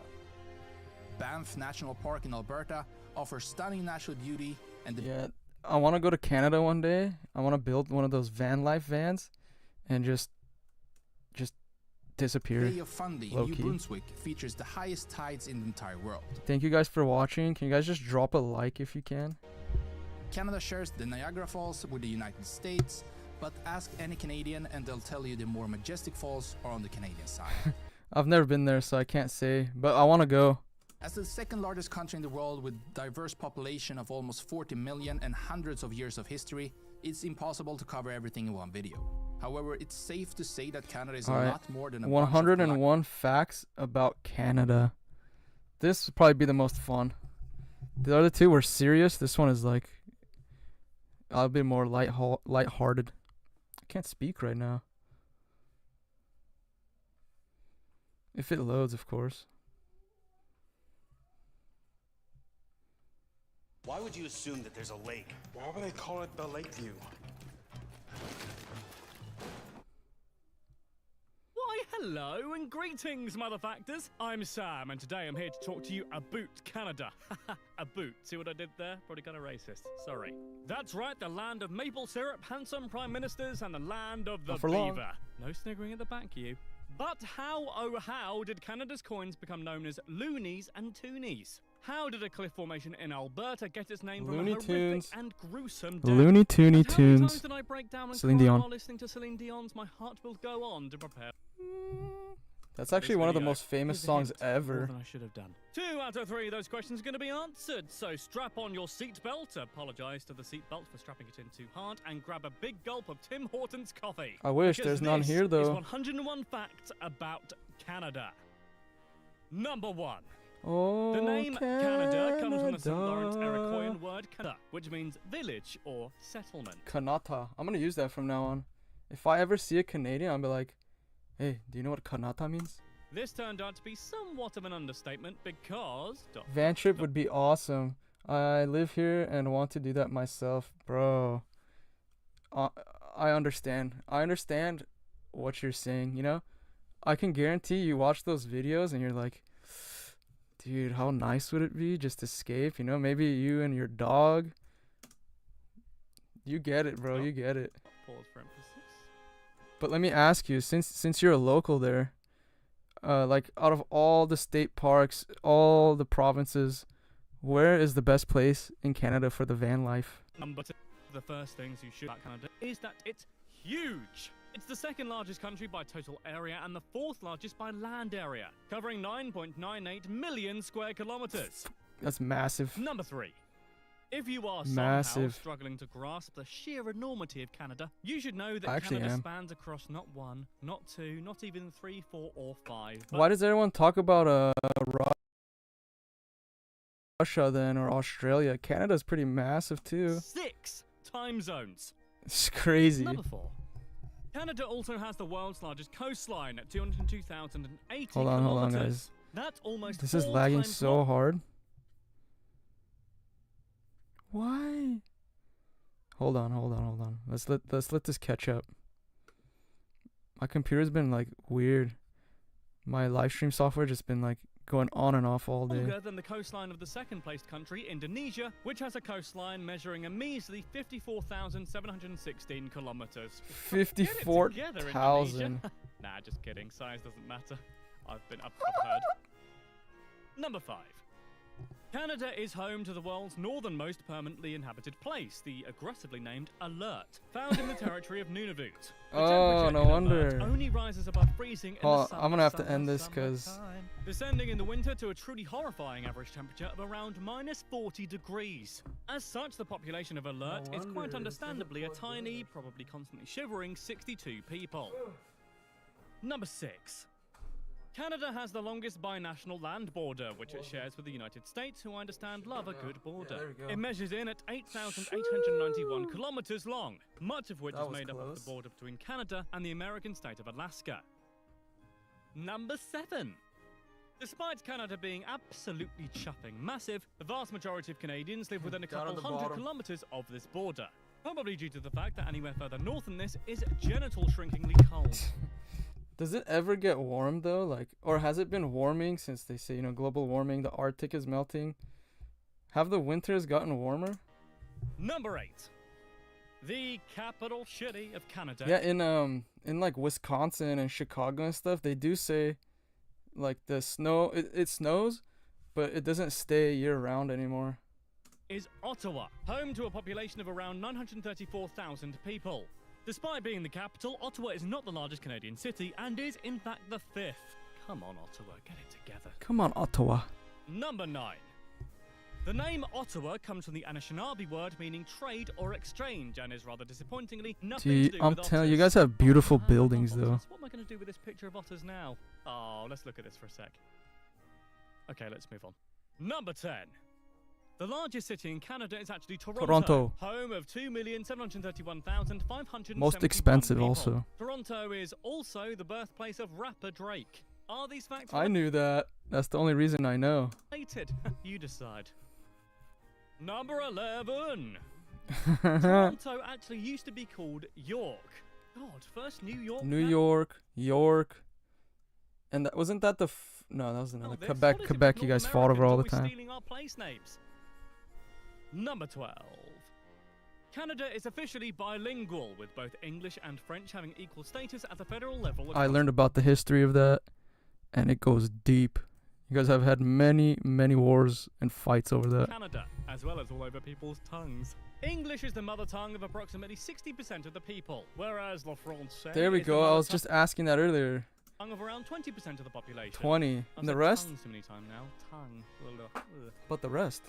Banff National Park in Alberta offers stunning natural beauty, and the Yeah, I want to go to Canada one day. I want to build one of those van life vans and just disappear. Bay of Fundy in New low-key. Brunswick features the highest tides in the entire world. Thank you guys for watching. Can you guys just drop a like if you can? Canada shares the Niagara Falls with the United States, but ask any Canadian and they'll tell you the more majestic falls are on the Canadian side. I've never been there, so I can't say, but I want to go. As the second largest country in the world with diverse population of almost 40 million and hundreds of years of history, it's impossible to cover everything in one video. However, it's safe to say that Canada is a Alright, lot more than a bunch of 101 facts about Canada. This would probably be the most fun. The other two were serious. This one is like a bit more lighthearted. I can't speak right now. If it loads, of course. Why would you assume that there's a lake? Why would they call it the Lakeview? Why, hello and greetings, motherfuckers. I'm Sam, and today I'm here to talk to you about Canada. About. See what I did there? Probably kind of racist. Sorry. That's right, the land of maple syrup, handsome prime ministers, and the land of the Not for long. beaver. No sniggering at the back, you. But how, oh how, did Canada's coins become known as loonies and toonies? How did a cliff formation in Alberta get its name from Looney a horrific Tunes. and gruesome death? Looney Toony And how many Tunes. times did I break down and Celine cry Dion. while listening to Celine Dion's My Heart Will Go On to prepare? That's actually this one of the video. most famous Here's a songs hint, more ever. than I should have done. 2 out of 3 of those questions are going to be answered, so strap on your seatbelt, apologise to the seatbelt for strapping it in too hard, and grab a big gulp of Tim Hortons coffee. I wish Because there's none this here is though. 101 facts about Canada. Number 1. Oh, The name Canada comes from the St. Lawrence Iroquoian word Canada, which means village or settlement. Kanata. I'm gonna use that from now on. If I ever see a Canadian, I'll be like, hey, do you know what Kanata means? This turned out to be somewhat of an understatement because... Van trip would be awesome. I live here and want to do that myself, bro. I understand. I understand what you're saying, you know? I can guarantee you watch those videos and you're like, dude, how nice would it be just escape, you know? Maybe you and your dog. You get it, bro. You get it. Pause for emphasis. But let me ask you, since you're a local there, like out of all the state parks, all the provinces, where is the best place in Canada for the van life? Number 2. The first things you should about Canada is that it's huge. It's the second largest country by total area and the fourth largest by land area, covering 9.98 million square kilometers. That's massive. Number 3. If you are somehow struggling to grasp the sheer enormity of Canada, you should know that Canada spans across not 1, not 2, not even 3, 4, or 5. Why does everyone talk about Russia then, or Australia? Canada's pretty massive too. 6 time zones. It's crazy. Number 4. Canada also has the world's largest coastline at 202,080 Hold on, guys. That's almost This is lagging so hard. Why? Hold on. Let's let this catch up. My computer's been like weird. My live stream software just been like going on and off all day. Longer than the coastline of the second-placed country, Indonesia, which has a coastline measuring a measly 54,716 kilometers. 54,000. Nah, just kidding. Size doesn't matter. I've heard. Number 5. Canada is home to the world's northernmost permanently inhabited place, the aggressively named Alert, found in the territory of Nunavut. Oh, no wonder. Only rises above freezing in the summer, I'm gonna have to end this because descending in the winter to a truly horrifying average temperature of around minus 40 degrees. As such, the population of Alert is quite understandably a tiny, probably constantly shivering 62 people. Number 6. Canada has the longest binational land border, which it shares with the United States, who I understand love a good border. It measures in at 8,891 kilometers long, much of which is made up of the border between Canada and the American state of Alaska. Number 7. Despite Canada being absolutely chuffing massive, the vast majority of Canadians live within a couple hundred kilometers of this border, probably due to the fact that anywhere further north than this is genital shrinkingly cold. Does it ever get warm though? Like, or has it been warming since they say, global warming, the Arctic is melting? Have the winters gotten warmer? Number 8. The capital city of Canada. Yeah, in like Wisconsin and Chicago and stuff, they do say like the snow, it snows, but it doesn't stay year round anymore. Is Ottawa, home to a population of around 934,000 people. Despite being the capital, Ottawa is not the largest Canadian city and is, in fact, the 5th. Come on, Ottawa, get it together. Come on, Ottawa. Number 9. The name Ottawa comes from the Anishinaabe word meaning trade or exchange and is rather disappointingly nothing to do with I'm telling you, guys have beautiful buildings, though. What am I going to do with this picture of otters now? Oh, let's look at this for a sec. Okay, let's move on. Number 10. The largest city in Canada is actually Toronto. Home of 2,731,500. Most expensive people. Also. Toronto is also the birthplace of rapper Drake. Are these facts? I knew that. That's the only reason I know. You decide. Number 11. Toronto actually used to be called York. God, first New York. York. And wasn't that the... No, that was another. Quebec, you guys fought over all the time. Stealing our place names. Number 12. Canada is officially bilingual, with both English and French having equal status at the federal level. I learned about the history of that, and it goes deep. You guys have had many, many wars and fights over that. Canada, as well as all over people's tongues. English is the mother tongue of approximately 60% of the people, whereas Le Français. There we go. I was just asking that earlier. Tongue of around 20% of the population. 20. And the rest? Tongue so many times now. Tongue. But the rest?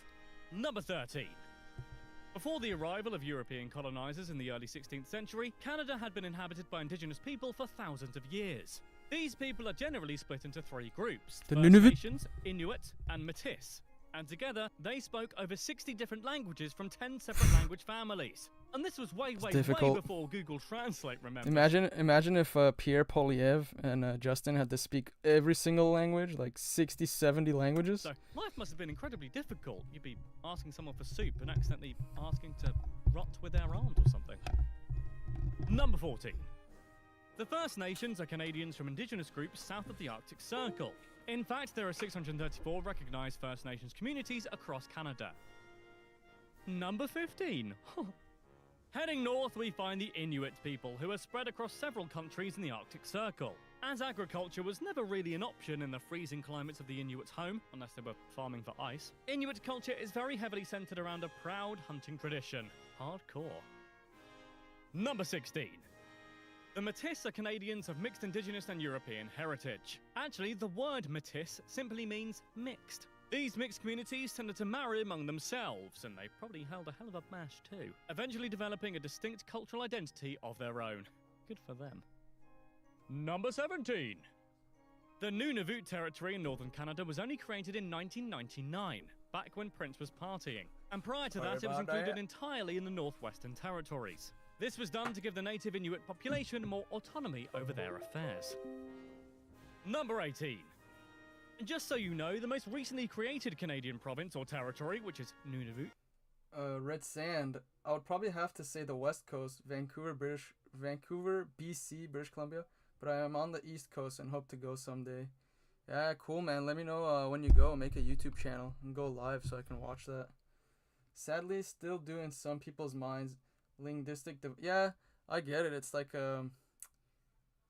Number 13. Before the arrival of European colonizers in the early 16th century, Canada had been inhabited by Indigenous people for thousands of years. These people are generally split into 3 groups: the First Nunavut, Nations, Inuit, and Métis. And together, they spoke over 60 different languages from 10 separate language families. And this was way before Google Translate, remember? Imagine if Pierre Poliev and Justin had to speak every single language, like 60, 70 languages. So, life must have been incredibly difficult. You'd be asking someone for soup and accidentally asking to rot with their aunt or something. Number 14. The First Nations are Canadians from Indigenous groups south of the Arctic Circle. In fact, there are 634 recognized First Nations communities across Canada. Number 15. Heading north, we find the Inuit people, who are spread across several countries in the Arctic Circle. As agriculture was never really an option in the freezing climates of the Inuits' home, unless they were farming for ice, Inuit culture is very heavily centered around a proud hunting tradition. Hardcore. Number 16. The Métis are Canadians of mixed Indigenous and European heritage. Actually, the word Métis simply means mixed. These mixed communities tended to marry among themselves, and they probably held a hell of a mash too, eventually developing a distinct cultural identity of their own. Good for them. Number 17. The Nunavut territory in northern Canada was only created in 1999, back when Prince was partying. And prior to that, it was included entirely in the Northwestern Territories. This was done to give the native Inuit population more autonomy over their affairs. Number 18. Just so you know, the most recently created Canadian province or territory, which is Nunavut. Red Sand. I would probably have to say the West Coast, Vancouver, BC, British Columbia. But I am on the East Coast and hope to go someday. Yeah, cool, man. Let me know when you go. Make a YouTube channel and go live so I can watch that. Sadly, still doing some people's minds. Linguistic. Yeah, I get it. It's like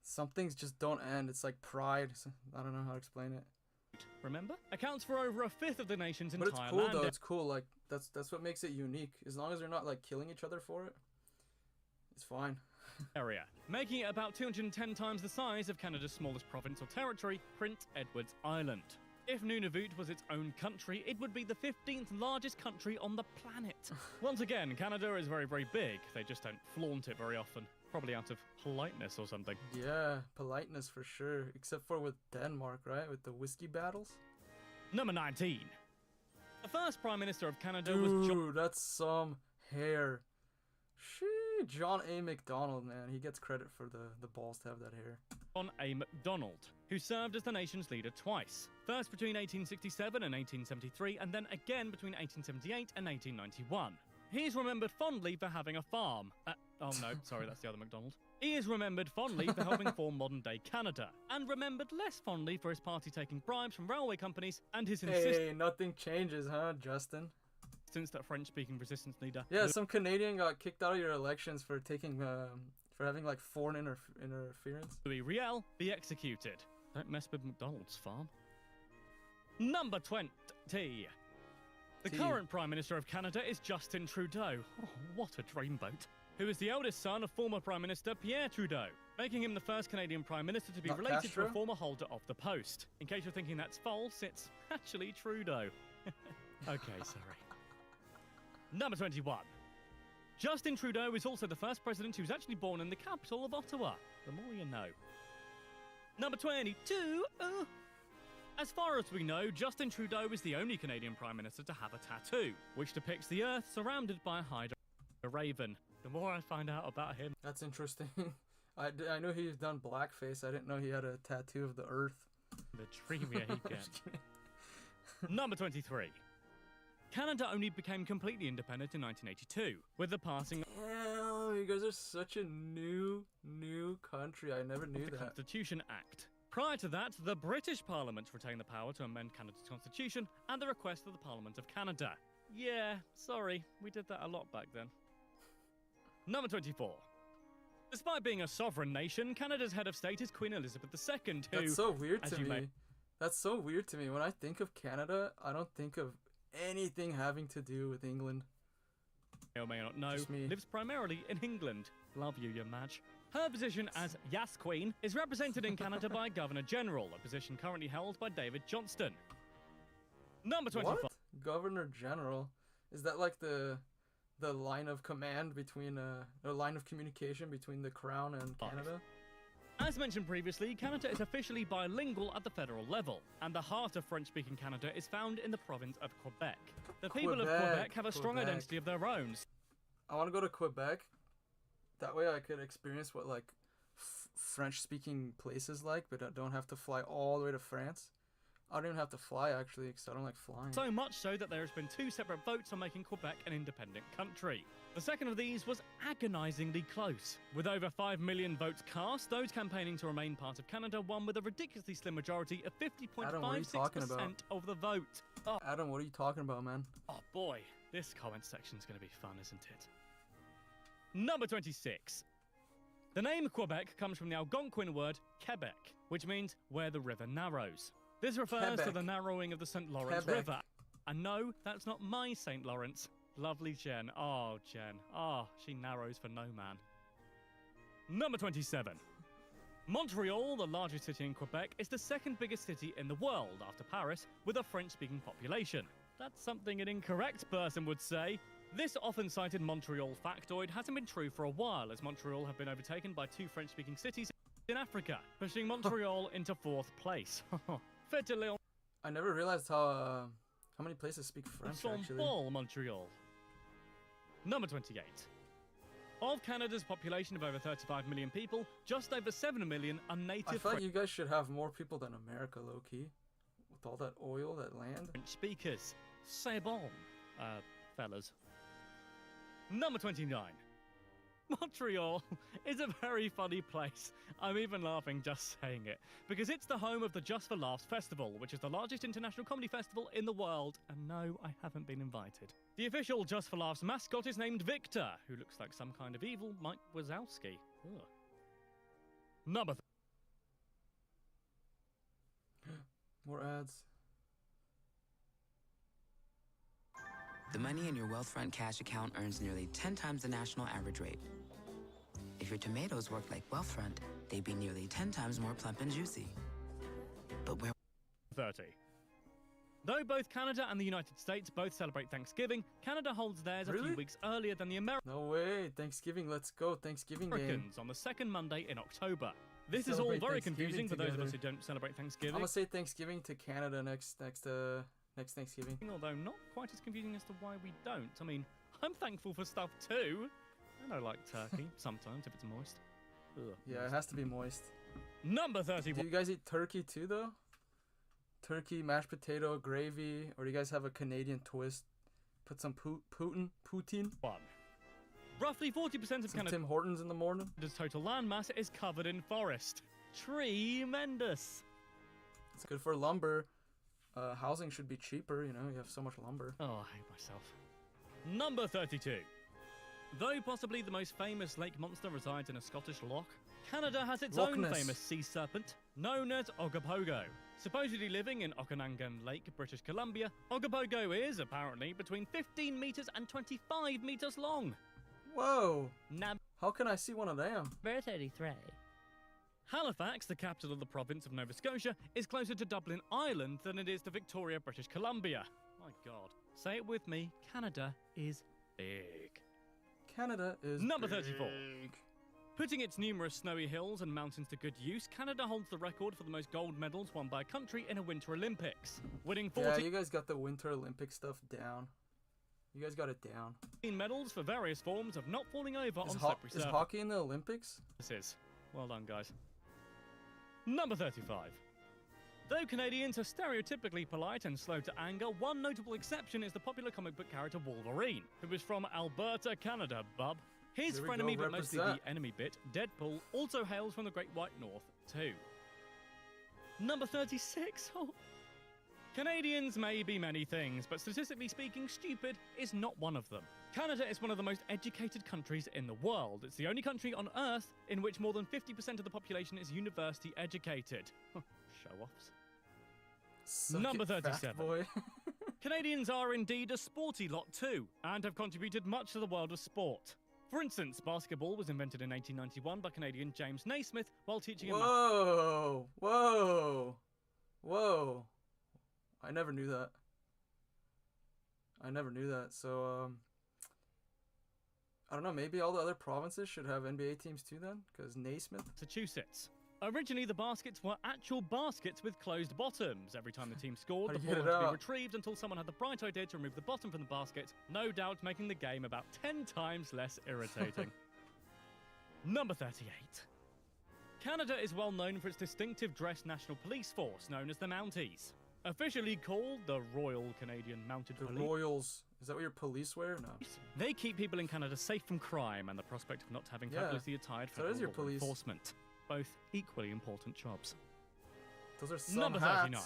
some things just don't end. It's like pride. I don't know how to explain it. Remember? Accounts for over a fifth of the nation's But entire it's cool land. though. It's cool. Like that's what makes it unique. As long as they're not like killing each other for it, it's fine. Area, making it about 210 times the size of Canada's smallest province or territory, Prince Edward's Island. If Nunavut was its own country, it would be the 15th largest country on the planet. Once again, Canada is very, very big. They just don't flaunt it very often. Probably out of politeness or something. Yeah, politeness for sure. Except for with Denmark, right? With the whiskey battles. Number 19. The first Prime Minister of Canada Dude, was John... that's some hair. John A. MacDonald, man. He gets credit for the balls to have that hair. John A. MacDonald, who served as the nation's leader twice. First between 1867 and 1873, and then again between 1878 and 1891. He is remembered fondly for having a farm. Oh no, sorry, that's the other MacDonald. He is remembered fondly for helping form modern-day Canada, and remembered less fondly for his party taking bribes from railway companies and his insistence... Hey, nothing changes, huh, Justin? Since that French-speaking resistance leader... Yeah, some Canadian got kicked out of your elections for taking, for having, like, foreign interference. Louis Riel be executed. Don't mess with McDonald's farm. Number 20. The current Prime Minister of Canada is Justin Trudeau. Oh, what a dreamboat. Who is the eldest son of former Prime Minister Pierre Trudeau, making him the first Canadian Prime Minister to be related to a former holder of the post. In case you're thinking that's false, it's actually Trudeau. Okay, sorry. Number 21. Justin Trudeau is also the first president who was actually born in the capital of Ottawa. The more you know. Number 22. As far as we know, Justin Trudeau is the only Canadian Prime Minister to have a tattoo, which depicts the Earth surrounded by a raven. The more I find out about him... That's interesting. I knew he's done blackface. I didn't know he had a tattoo of the Earth. The dreamier he gets. Number 23. Canada only became completely independent in 1982, with the passing Damn, you guys are such a new country. I never knew of the that. Constitution Act. Prior to that, the British Parliament retained the power to amend Canada's constitution at the request of the Parliament of Canada. Yeah, sorry, we did that a lot back then. Number 24. Despite being a sovereign nation, Canada's head of state is Queen Elizabeth II, who... That's so weird to me. That's so weird to me. When I think of Canada, I don't think of anything having to do with England. You may not know, lives primarily in England. Love you, your Madge. Her position as Yas Queen is represented in Canada by Governor General, a position currently held by David Johnston. Number 25. What? Governor General? Is that like the line of command between the line of communication between the Crown and Canada? As mentioned previously, Canada is officially bilingual at the federal level, and the heart of French-speaking Canada is found in the province of Quebec. The people of Quebec have a strong identity of their own. I want to go to Quebec. That way I could experience what like French-speaking places like, but I don't have to fly all the way to France. I don't even have to fly actually, because I don't like flying. So much so that there has been 2 separate votes on making Quebec an independent country. The second of these was agonisingly close. With over 5 million votes cast, those campaigning to remain part of Canada won with a ridiculously slim majority of 50.56% of the vote. Oh. Adam, what are you talking about, man? Oh boy, this comment section's going to be fun, isn't it? Number 26. The name Quebec comes from the Algonquin word Quebec, which means where the river narrows. This refers to the narrowing of the St. Lawrence River. And no, that's not my St. Lawrence. Lovely Jen. Oh, Jen. Oh, she narrows for no man. Number 27. Montreal, the largest city in Quebec, is the second biggest city in the world after Paris, with a French-speaking population. That's something an incorrect person would say. This often cited Montreal factoid hasn't been true for a while, as Montreal have been overtaken by 2 French-speaking cities in Africa, pushing Montreal into 4th place. Faites Léon. I never realized how many places speak French, actually. Montreal. Number 28. Of Canada's population of over 35 million people, just over 7 million are native I feel like you guys should have more people than America, low-key. With all that oil, that land. French speakers. C'est bon, fellas. Number 29. Montreal is a very funny place. I'm even laughing just saying it, because it's the home of the Just for Laughs Festival, which is the largest international comedy festival in the world, and no, I haven't been invited. The official Just for Laughs mascot is named Victor, who looks like some kind of evil Mike Wazowski. Ugh. Number More ads. The money in your Wealthfront cash account earns nearly 10 times the national average rate. If your tomatoes worked like Wealthfront, they'd be nearly 10 times more plump and juicy. But where 30. Though both Canada and the United States both celebrate Thanksgiving, Canada holds theirs a few weeks earlier than the No way. Thanksgiving. Let's go. Thanksgiving Americans game. on the second Monday in October. This is all very confusing for those of us who don't celebrate Thanksgiving. I'm gonna say Thanksgiving to Canada next Thanksgiving. Although not quite as confusing as to why we don't. I mean, I'm thankful for stuff too. And I like turkey, sometimes, if it's moist. Ugh, Yeah, moist. it has to be moist. Number 31. Do you guys eat turkey too, though? Turkey, mashed potato, gravy, or do you guys have a Canadian twist? Put some poutine? 1. Roughly 40% of Some Tim Hortons in the morning? Canada's total landmass is covered in forest. Tremendous. It's good for lumber. Housing should be cheaper, you know, you have so much lumber. Oh, I hate myself. Number 32. Though possibly the most famous lake monster resides in a Scottish loch, Canada has its own famous sea serpent, known as Ogopogo. Supposedly living in Okanagan Lake, British Columbia, Ogopogo is, apparently, between 15 metres and 25 metres long. Whoa! How can I see one of them? Number 33. Halifax, the capital of the province of Nova Scotia, is closer to Dublin, Ireland than it is to Victoria, British Columbia. My God. Say it with me, Canada is big. Canada is Number big. 34. Putting its numerous snowy hills and mountains to good use, Canada holds the record for the most gold medals won by a country in a Winter Olympics, winning 14 Yeah, you guys got the Winter Olympic stuff down. You guys got it down. medals for various forms of not falling over on slippery surface. Is hockey in the Olympics? This is. Well done, guys. Number 35. Though Canadians are stereotypically polite and slow to anger, one notable exception is the popular comic book character Wolverine, who is from Alberta, Canada, bub. His frenemy, but mostly the enemy bit, Deadpool, also hails from the Great White North, too. Number 36. Oh. Canadians may be many things, but statistically speaking, stupid is not one of them. Canada is one of the most educated countries in the world. It's the only country on Earth in which more than 50% of the population is university educated. Show-offs. Number 37. Canadians are indeed a sporty lot too, and have contributed much to the world of sport. For instance, basketball was invented in 1891 by Canadian James Naismith while teaching a Whoa! I never knew that. So, I don't know, maybe all the other provinces should have NBA teams too then? Because Naismith? Massachusetts. Originally, the baskets were actual baskets with closed bottoms. Every time the team scored, the ball had to be retrieved until someone had the bright idea to remove the bottom from the basket, no doubt making the game about 10 times less irritating. Number 38. Canada is well known for its distinctive dress national police force, known as the Mounties. Officially called the Royal Canadian Mounted Police. The Royals. Is that what your police wear? No. They keep people in Canada safe from crime and the prospect of not having fabulously attired federal law enforcement. Both equally important jobs. Those are some Number hats. 39.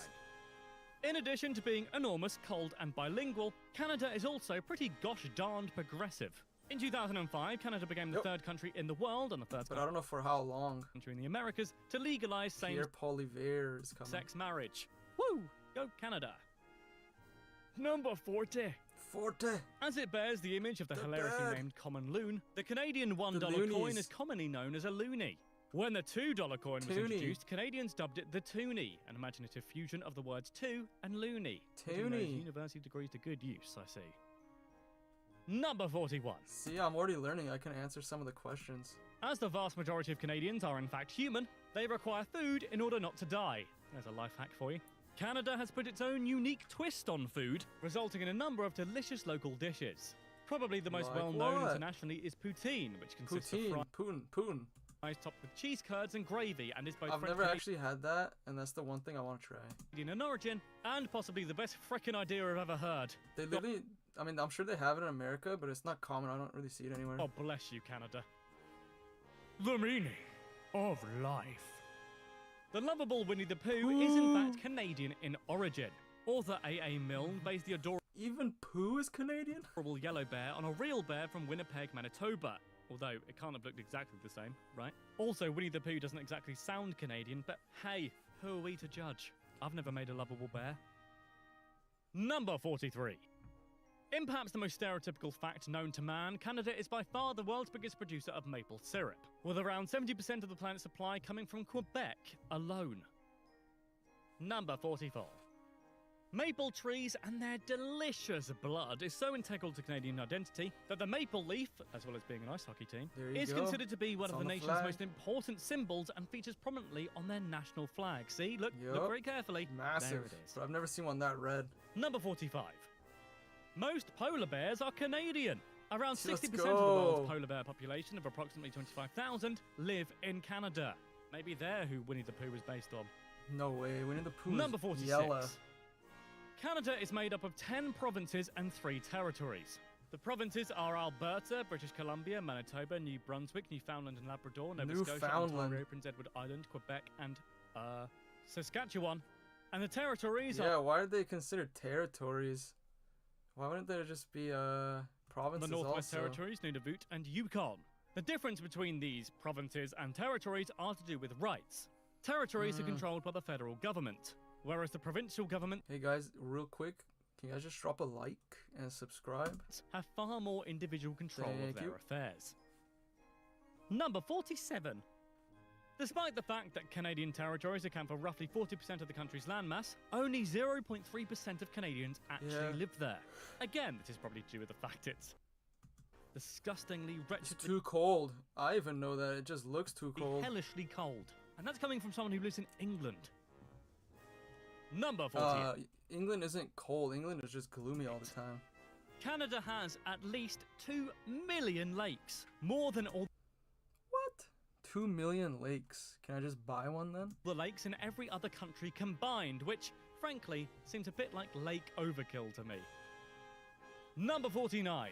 In addition to being enormous, cold, and bilingual, Canada is also pretty gosh darned progressive. In 2005, Canada became the third country in the world and the third But I don't know for how long. country in the Americas to legalize same-sex marriage. Woo! Go Canada. Number 40. Forte. As it bears the image of the hilariously bird. named common loon, the Canadian $1 loonies. coin is commonly known as a loonie. When the $2 coin was Toonie. introduced, Canadians dubbed it the toonie, an imaginative fusion of the words two and loony. Putting those Toonie. university degrees to good use, I see. Number 41. See, I'm already learning. I can answer some of the questions. As the vast majority of Canadians are in fact human, they require food in order not to die. There's a life hack for you. Canada has put its own unique twist on food, resulting in a number of delicious local dishes. Probably the most Like well-known what? internationally is poutine, which consists of Poutine. Poon. fries topped with cheese curds and gravy, and is both I've French never actually had that, and that's the one thing I want to try. Canadian in origin, and possibly the best frickin' idea I've ever heard. They literally, I mean, I'm sure they have it in America, but it's not common. I don't really see it anywhere. Oh, bless you, Canada. The meaning of life. The lovable Winnie the Pooh is in fact Canadian in origin. Author A.A. Milne based the adorable Even Pooh is Canadian? yellow bear on a real bear from Winnipeg, Manitoba. Although it can't have looked exactly the same, right? Also, Winnie the Pooh doesn't exactly sound Canadian, but hey, who are we to judge? I've never made a lovable bear. Number 43. In perhaps the most stereotypical fact known to man, Canada is by far the world's biggest producer of maple syrup, with around 70% of the planet's supply coming from Quebec alone. Number 44. Maple trees and their delicious blood is so integral to Canadian identity that the maple leaf, as well as being an ice hockey team, There you is go. considered to be one It's of on the the nation's flag. most important symbols and features prominently on their national flag. See, look Yup. very carefully. Massive. There it is. But I've never seen one that red. Number 45. Most polar bears are Canadian. Around 60% of the go. world's polar bear population of approximately 25,000 live in Canada. Maybe they're who Winnie the Pooh was based on. No way. Winnie the Pooh Number is 46. yellow. Canada is made up of 10 provinces and 3 territories. The provinces are Alberta, British Columbia, Manitoba, New Brunswick, Newfoundland and Labrador, Nova Scotia, Newfoundland. Ontario, Prince Edward Island, Quebec, and, Saskatchewan. And the territories Yeah, are why are they considered territories? Why wouldn't there just be the provinces Northwest also? Territories, Nunavut, and Yukon. The difference between these provinces and territories are to do with rights. Territories are controlled by the federal government, whereas the provincial government Hey guys, real quick, can you guys just drop a like and subscribe? have far more individual control of Thank their you. affairs. Number 47. Despite the fact that Canadian territories account for roughly 40% of the country's landmass, only 0.3% of Canadians actually Yeah. live there. Again, this is probably due to the fact it's disgustingly It's wretchedly too cold. I even know that. It just looks too cold. hellishly cold. And that's coming from someone who lives in England. Number 48. England isn't cold. England is just gloomy all the time. Canada has at least 2 million lakes, more than all What? 2 million lakes. Can I just buy one then? the lakes in every other country combined, which, frankly, seems a bit like lake overkill to me. Number 49.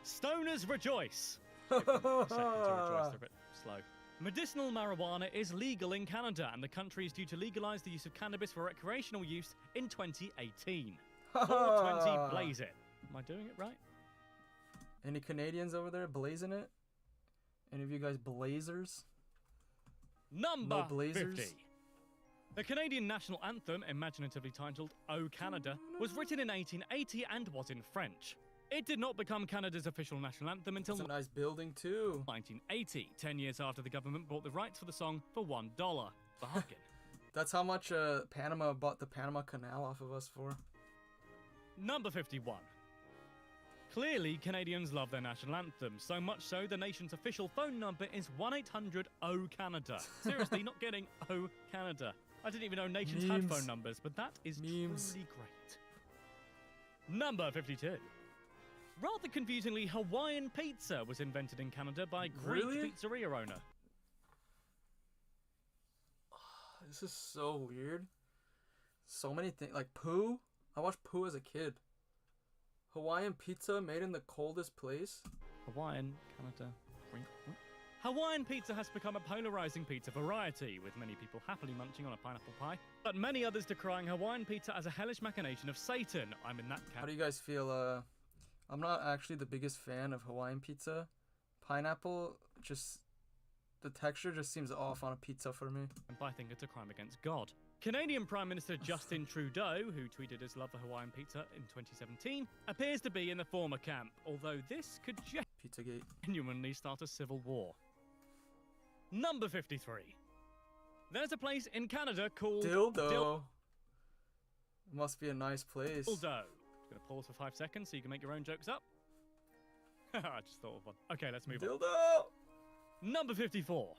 Stoners rejoice. Second to rejoice, they're a bit slow. Medicinal marijuana is legal in Canada, and the country is due to legalize the use of cannabis for recreational use in 2018. 420 blaze it. Am I doing it right? Any Canadians over there blazing it? Any of you guys blazers? Number No blazers? 50. The Canadian national anthem, imaginatively titled O Canada, was written in 1880 and was in French. It did not become Canada's official national anthem until It's a nice building too. 1980, 10 years after the government bought the rights for the song for $1. Bargain. That's how much Panama bought the Panama Canal off of us for. Number 51. Clearly, Canadians love their national anthem, so much so the nation's official phone number is 1-800-O-Canada. Seriously, not getting O Canada. I didn't even know nations had Memes. phone numbers, but that is Memes. truly great. Number 52. Rather confusingly, Hawaiian pizza was invented in Canada by a Greek Really? pizzeria owner. This is so weird. So many things. Like Pooh. I watched Pooh as a kid. Hawaiian pizza made in the coldest place. Hawaiian, Canada, Greek. What? Hawaiian pizza has become a polarizing pizza variety, with many people happily munching on a pineapple pie, but many others decrying Hawaiian pizza as a hellish machination of Satan. I'm in that How camp. do you guys feel? I'm not actually the biggest fan of Hawaiian pizza. Pineapple, just the texture just seems off on a pizza for me. And I think it's a crime against God. Canadian Prime Minister Justin Trudeau, who tweeted his love for Hawaiian pizza in 2017, appears to be in the former camp, although this could Pizzagate. genuinely start a civil war. Number 53. There's a place in Canada called Dildo. Must be a nice place. Dildo. I'm going to pause for 5 seconds so you can make your own jokes up. I just thought of one. Okay, let's move on. Dildo. Number 54.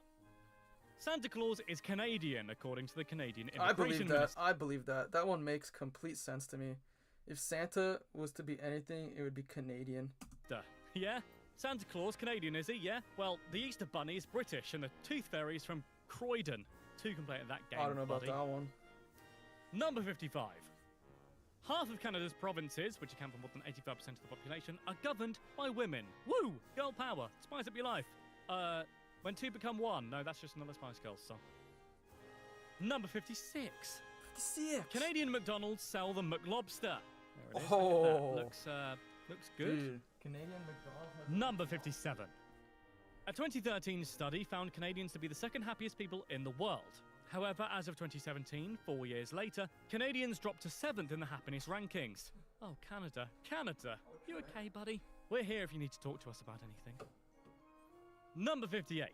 Santa Claus is Canadian, according to the Canadian I believe Immigration that. Minister. I believe that. That one makes complete sense to me. If Santa was to be anything, it would be Canadian. Yeah? Santa Claus, Canadian, is he? Yeah? Well, the Easter Bunny is British, and the Tooth Fairy is from Croydon. 2 can play at that game, I don't know about buddy. that one. Number 55. Half of Canada's provinces, which account for more than 85% of the population, are governed by women. Woo! Girl power. Spice up your life. When 2 become 1. No, that's just another Spice Girls song. Number 56. 56. Canadian McDonald's sell the McLobster. There it is. Oh. Look at that. Looks good. Dude, Canadian McDonald's. Number 57. A 2013 study found Canadians to be the second happiest people in the world. However, as of 2017, 4 years later, Canadians dropped to 7th in the happiness rankings. Oh, Canada. Canada. You okay, buddy? We're here if you need to talk to us about anything. Number 58.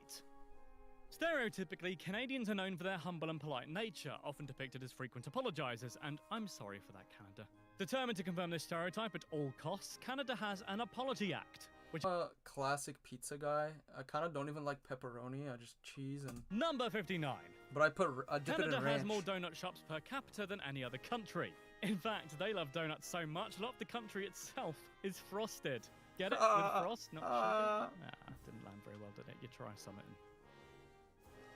Stereotypically, Canadians are known for their humble and polite nature, often depicted as frequent apologisers, and I'm sorry for that, Canada. Determined to confirm this stereotype at all costs, Canada has an Apology Act, which... classic pizza guy. I kind of don't even like pepperoni. I just cheese and... Number 59. But I dip it in Canada ranch. has more donut shops per capita than any other country. In fact, they love donuts so much, a lot of the country itself is frosted. Get it? With frost, not sugar? Nah, didn't land very well, did it? You try something.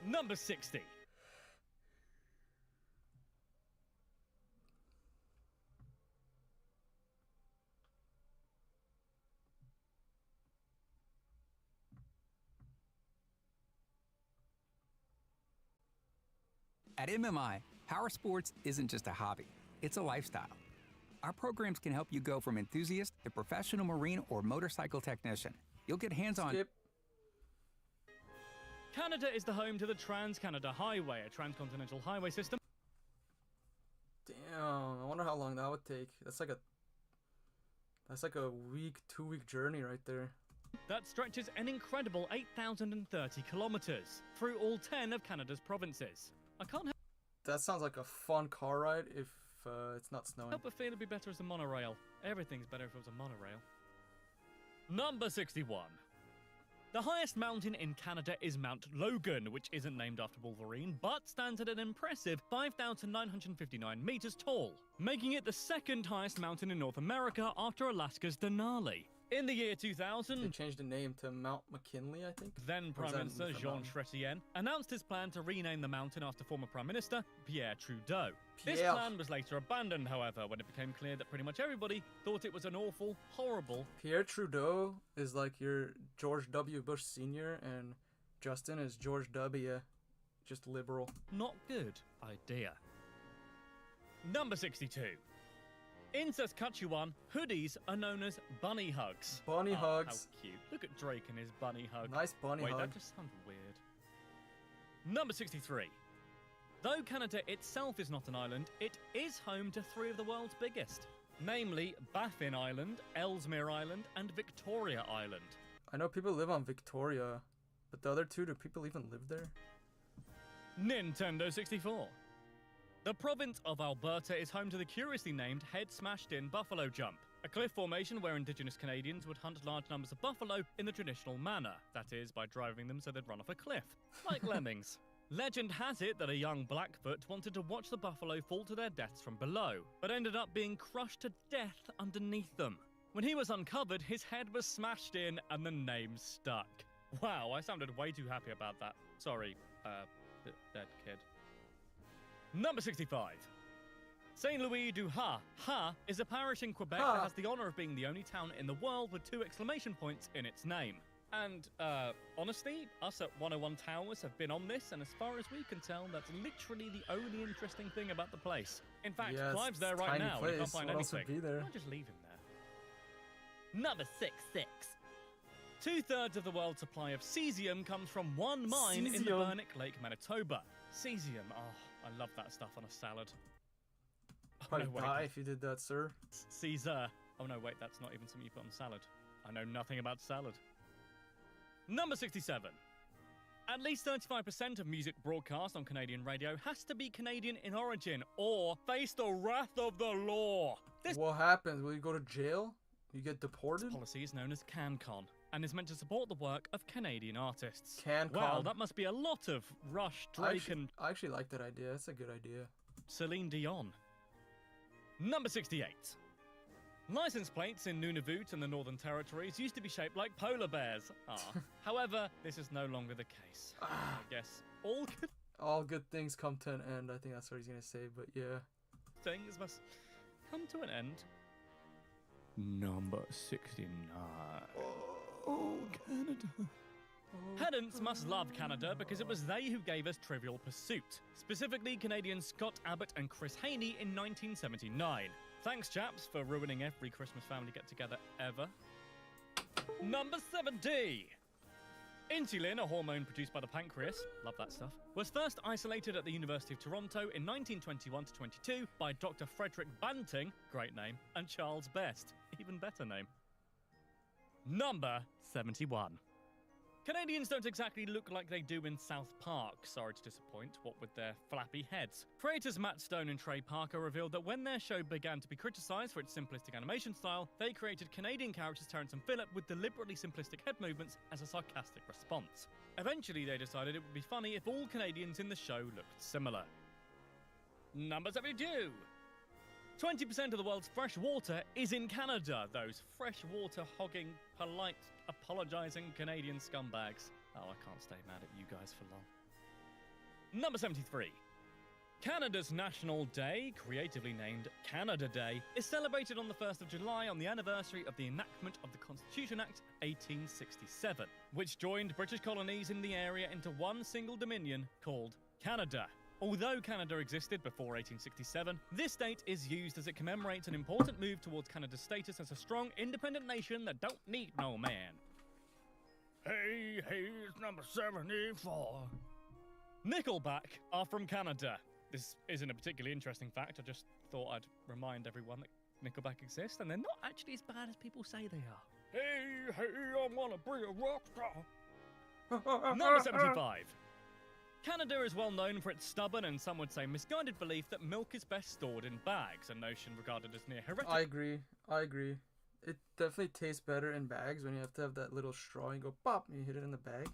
Number 60. At MMI, power sports isn't just a hobby, it's a lifestyle. Our programs can help you go from enthusiast to professional marine or motorcycle technician. You'll get hands-on. Skip. Canada is the home to the Trans-Canada Highway, a transcontinental highway system. Damn, I wonder how long that would take. That's like a week, 2-week journey right there. That stretches an incredible 8,030 kilometers through all 10 of Canada's provinces. I can't help That sounds like a fun car ride if it's not snowing. but feel it'd be better as a monorail. Everything's better if it was a monorail. Number 61. The highest mountain in Canada is Mount Logan, which isn't named after Wolverine, but stands at an impressive 5,959 meters tall, making it the second highest mountain in North America after Alaska's Denali. In the year 2000, They changed the name to Mount McKinley, I think. then Prime Minister Jean Chrétien announced his plan to rename the mountain after former Prime Minister Pierre Trudeau. This Pierre. plan was later abandoned, however, when it became clear that pretty much everybody thought it was an awful, horrible... Pierre Trudeau is like your George W. Bush Sr. and Justin is George W. Just liberal. not good idea. Number 62. In Saskatchewan, hoodies are known as bunny hugs. Bunny Oh, hugs. How cute. Look at Drake and his bunny hug. Nice bunny Wait, hug. that just sounds weird. Number 63. Though Canada itself is not an island, it is home to 3 of the world's biggest. Namely, Baffin Island, Ellesmere Island, and Victoria Island. I know people live on Victoria, but the other 2, do people even live there? Nintendo 64. The province of Alberta is home to the curiously named Head Smashed In Buffalo Jump, a cliff formation where Indigenous Canadians would hunt large numbers of buffalo in the traditional manner, that is, by driving them so they'd run off a cliff, like lemmings. Legend has it that a young Blackfoot wanted to watch the buffalo fall to their deaths from below, but ended up being crushed to death underneath them. When he was uncovered, his head was smashed in and the name stuck. Wow, I sounded way too happy about that. Sorry, dead kid. Number 65. Saint Louis du Ha. Ha is a parish in Quebec that has the honour of being the only town in the world with 2 exclamation points in its name. And, honestly, us at 101 Towers have been on this, and as far as we can tell, that's literally the only interesting thing about the place. In fact, Yeah, Clive's there it's a right tiny now, and he can't place. find What else would anything. be there? I'll just leave him there. Number 66. 2/3 of the world's supply of cesium comes from one mine in the Cesium. Burnick Lake, Manitoba. Cesium, oh... I love that stuff on a salad. Probably die if you did that, sir. Caesar. Oh no, wait, that's not even something you put on salad. I know nothing about salad. Number 67. At least 35% of music broadcast on Canadian radio has to be Canadian in origin or face the wrath of the law. This What happens? Will you go to jail? You get deported? policy is known as CanCon and is meant to support the work of Canadian artists. CanCon. Wow, that must be a lot of Rush, Drake, and I actually like that idea. That's a good idea. Celine Dion. Number 68. License plates in Nunavut and the Northern Territories used to be shaped like polar bears. However, this is no longer the case. I guess all good things come to an end. I think that's what he's gonna say, but yeah. things must come to an end. Number 69. Oh, Canada. Pedants must love Canada because it was they who gave us Trivial Pursuit, specifically Canadians Scott Abbott and Chris Haney in 1979. Thanks, chaps, for ruining every Christmas family get-together ever. Number 70. Insulin, a hormone produced by the pancreas, love that stuff, was first isolated at the University of Toronto in 1921-22 by Dr. Frederick Banting, great name, and Charles Best, even better name. Number 71. Canadians don't exactly look like they do in South Park, sorry to disappoint, what with their flappy heads. Creators Matt Stone and Trey Parker revealed that when their show began to be criticised for its simplistic animation style, they created Canadian characters Terrence and Phillip with deliberately simplistic head movements as a sarcastic response. Eventually, they decided it would be funny if all Canadians in the show looked similar. Number 72. 20% of the world's fresh water is in Canada, those freshwater hogging, polite, apologising Canadian scumbags. Oh, I can't stay mad at you guys for long. Number 73. Canada's National Day, creatively named Canada Day, is celebrated on the 1st of July on the anniversary of the enactment of the Constitution Act 1867, which joined British colonies in the area into one single dominion called Canada. Although Canada existed before 1867, this date is used as it commemorates an important move towards Canada's status as a strong, independent nation that don't need no man. Hey, it's number 74. Nickelback are from Canada. This isn't a particularly interesting fact, I just thought I'd remind everyone that Nickelback exist, and they're not actually as bad as people say they are. Hey, I wanna be a rock star. Number 75. Canada is well known for its stubborn and some would say misguided belief that milk is best stored in bags, a notion regarded as near heretical. I agree. It definitely tastes better in bags when you have to have that little straw and go pop and you hit it in the bag.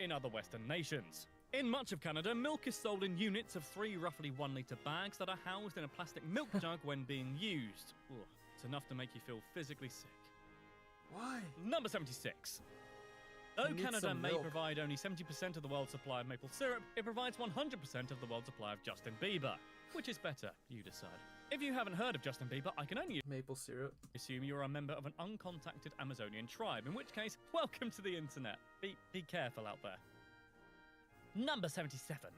In other Western nations. In much of Canada, milk is sold in units of 3 roughly 1 litre bags that are housed in a plastic milk jug when being used. Ugh, it's enough to make you feel physically sick. Why? Number 76. Though Canada may provide only 70% of the world's supply of maple syrup, it provides 100% of the world's supply of Justin Bieber. Which is better? You decide. If you haven't heard of Justin Bieber, I can only maple syrup. Assume you're a member of an uncontacted Amazonian tribe, in which case, welcome to the internet. Be careful out there. Number 77.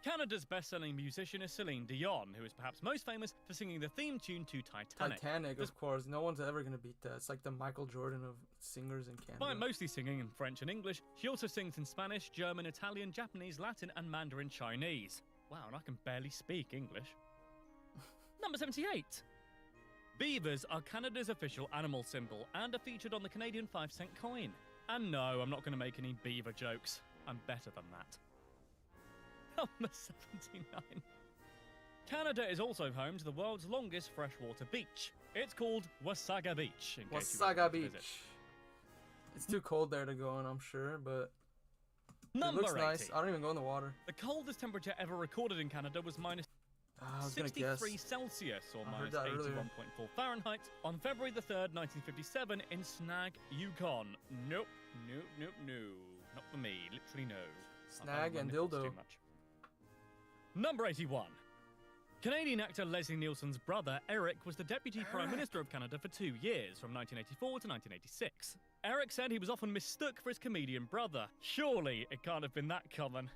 Canada's best-selling musician is Celine Dion, who is perhaps most famous for singing the theme tune to Titanic. Titanic, of course. No one's ever going to beat that. It's like the Michael Jordan of singers in Canada. By mostly singing in French and English, she also sings in Spanish, German, Italian, Japanese, Latin, and Mandarin Chinese. Wow, and I can barely speak English. Number 78. Beavers are Canada's official animal symbol and are featured on the Canadian 5-cent coin. And no, I'm not going to make any beaver jokes. I'm better than that. Number 79. Canada is also home to the world's longest freshwater beach. It's called Wasaga Beach. Wasaga Beach. It's too cold there to go in, I'm sure, but Number it looks 80. nice. I don't even go in the water. The coldest temperature ever recorded in Canada was minus 63 Celsius, or minus 81.4 Fahrenheit, on February the 3rd, 1957, in Snag, Yukon. Nope. Not for me. Literally no. Snag and dildo. Number 81. Canadian actor Leslie Nielsen's brother, Eric, was the Deputy Prime Minister of Canada for 2 years, from 1984 to 1986. Eric said he was often mistook for his comedian brother. Surely it can't have been that common.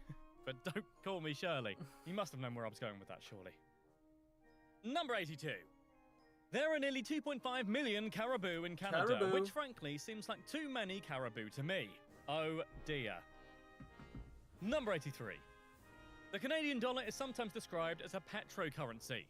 But don't call me Shirley. You must have known where I was going with that, surely. Number 82. There are nearly 2.5 million caribou in Canada, which frankly seems like too many caribou to me. Oh dear. Number 83. The Canadian dollar is sometimes described as a petrocurrency,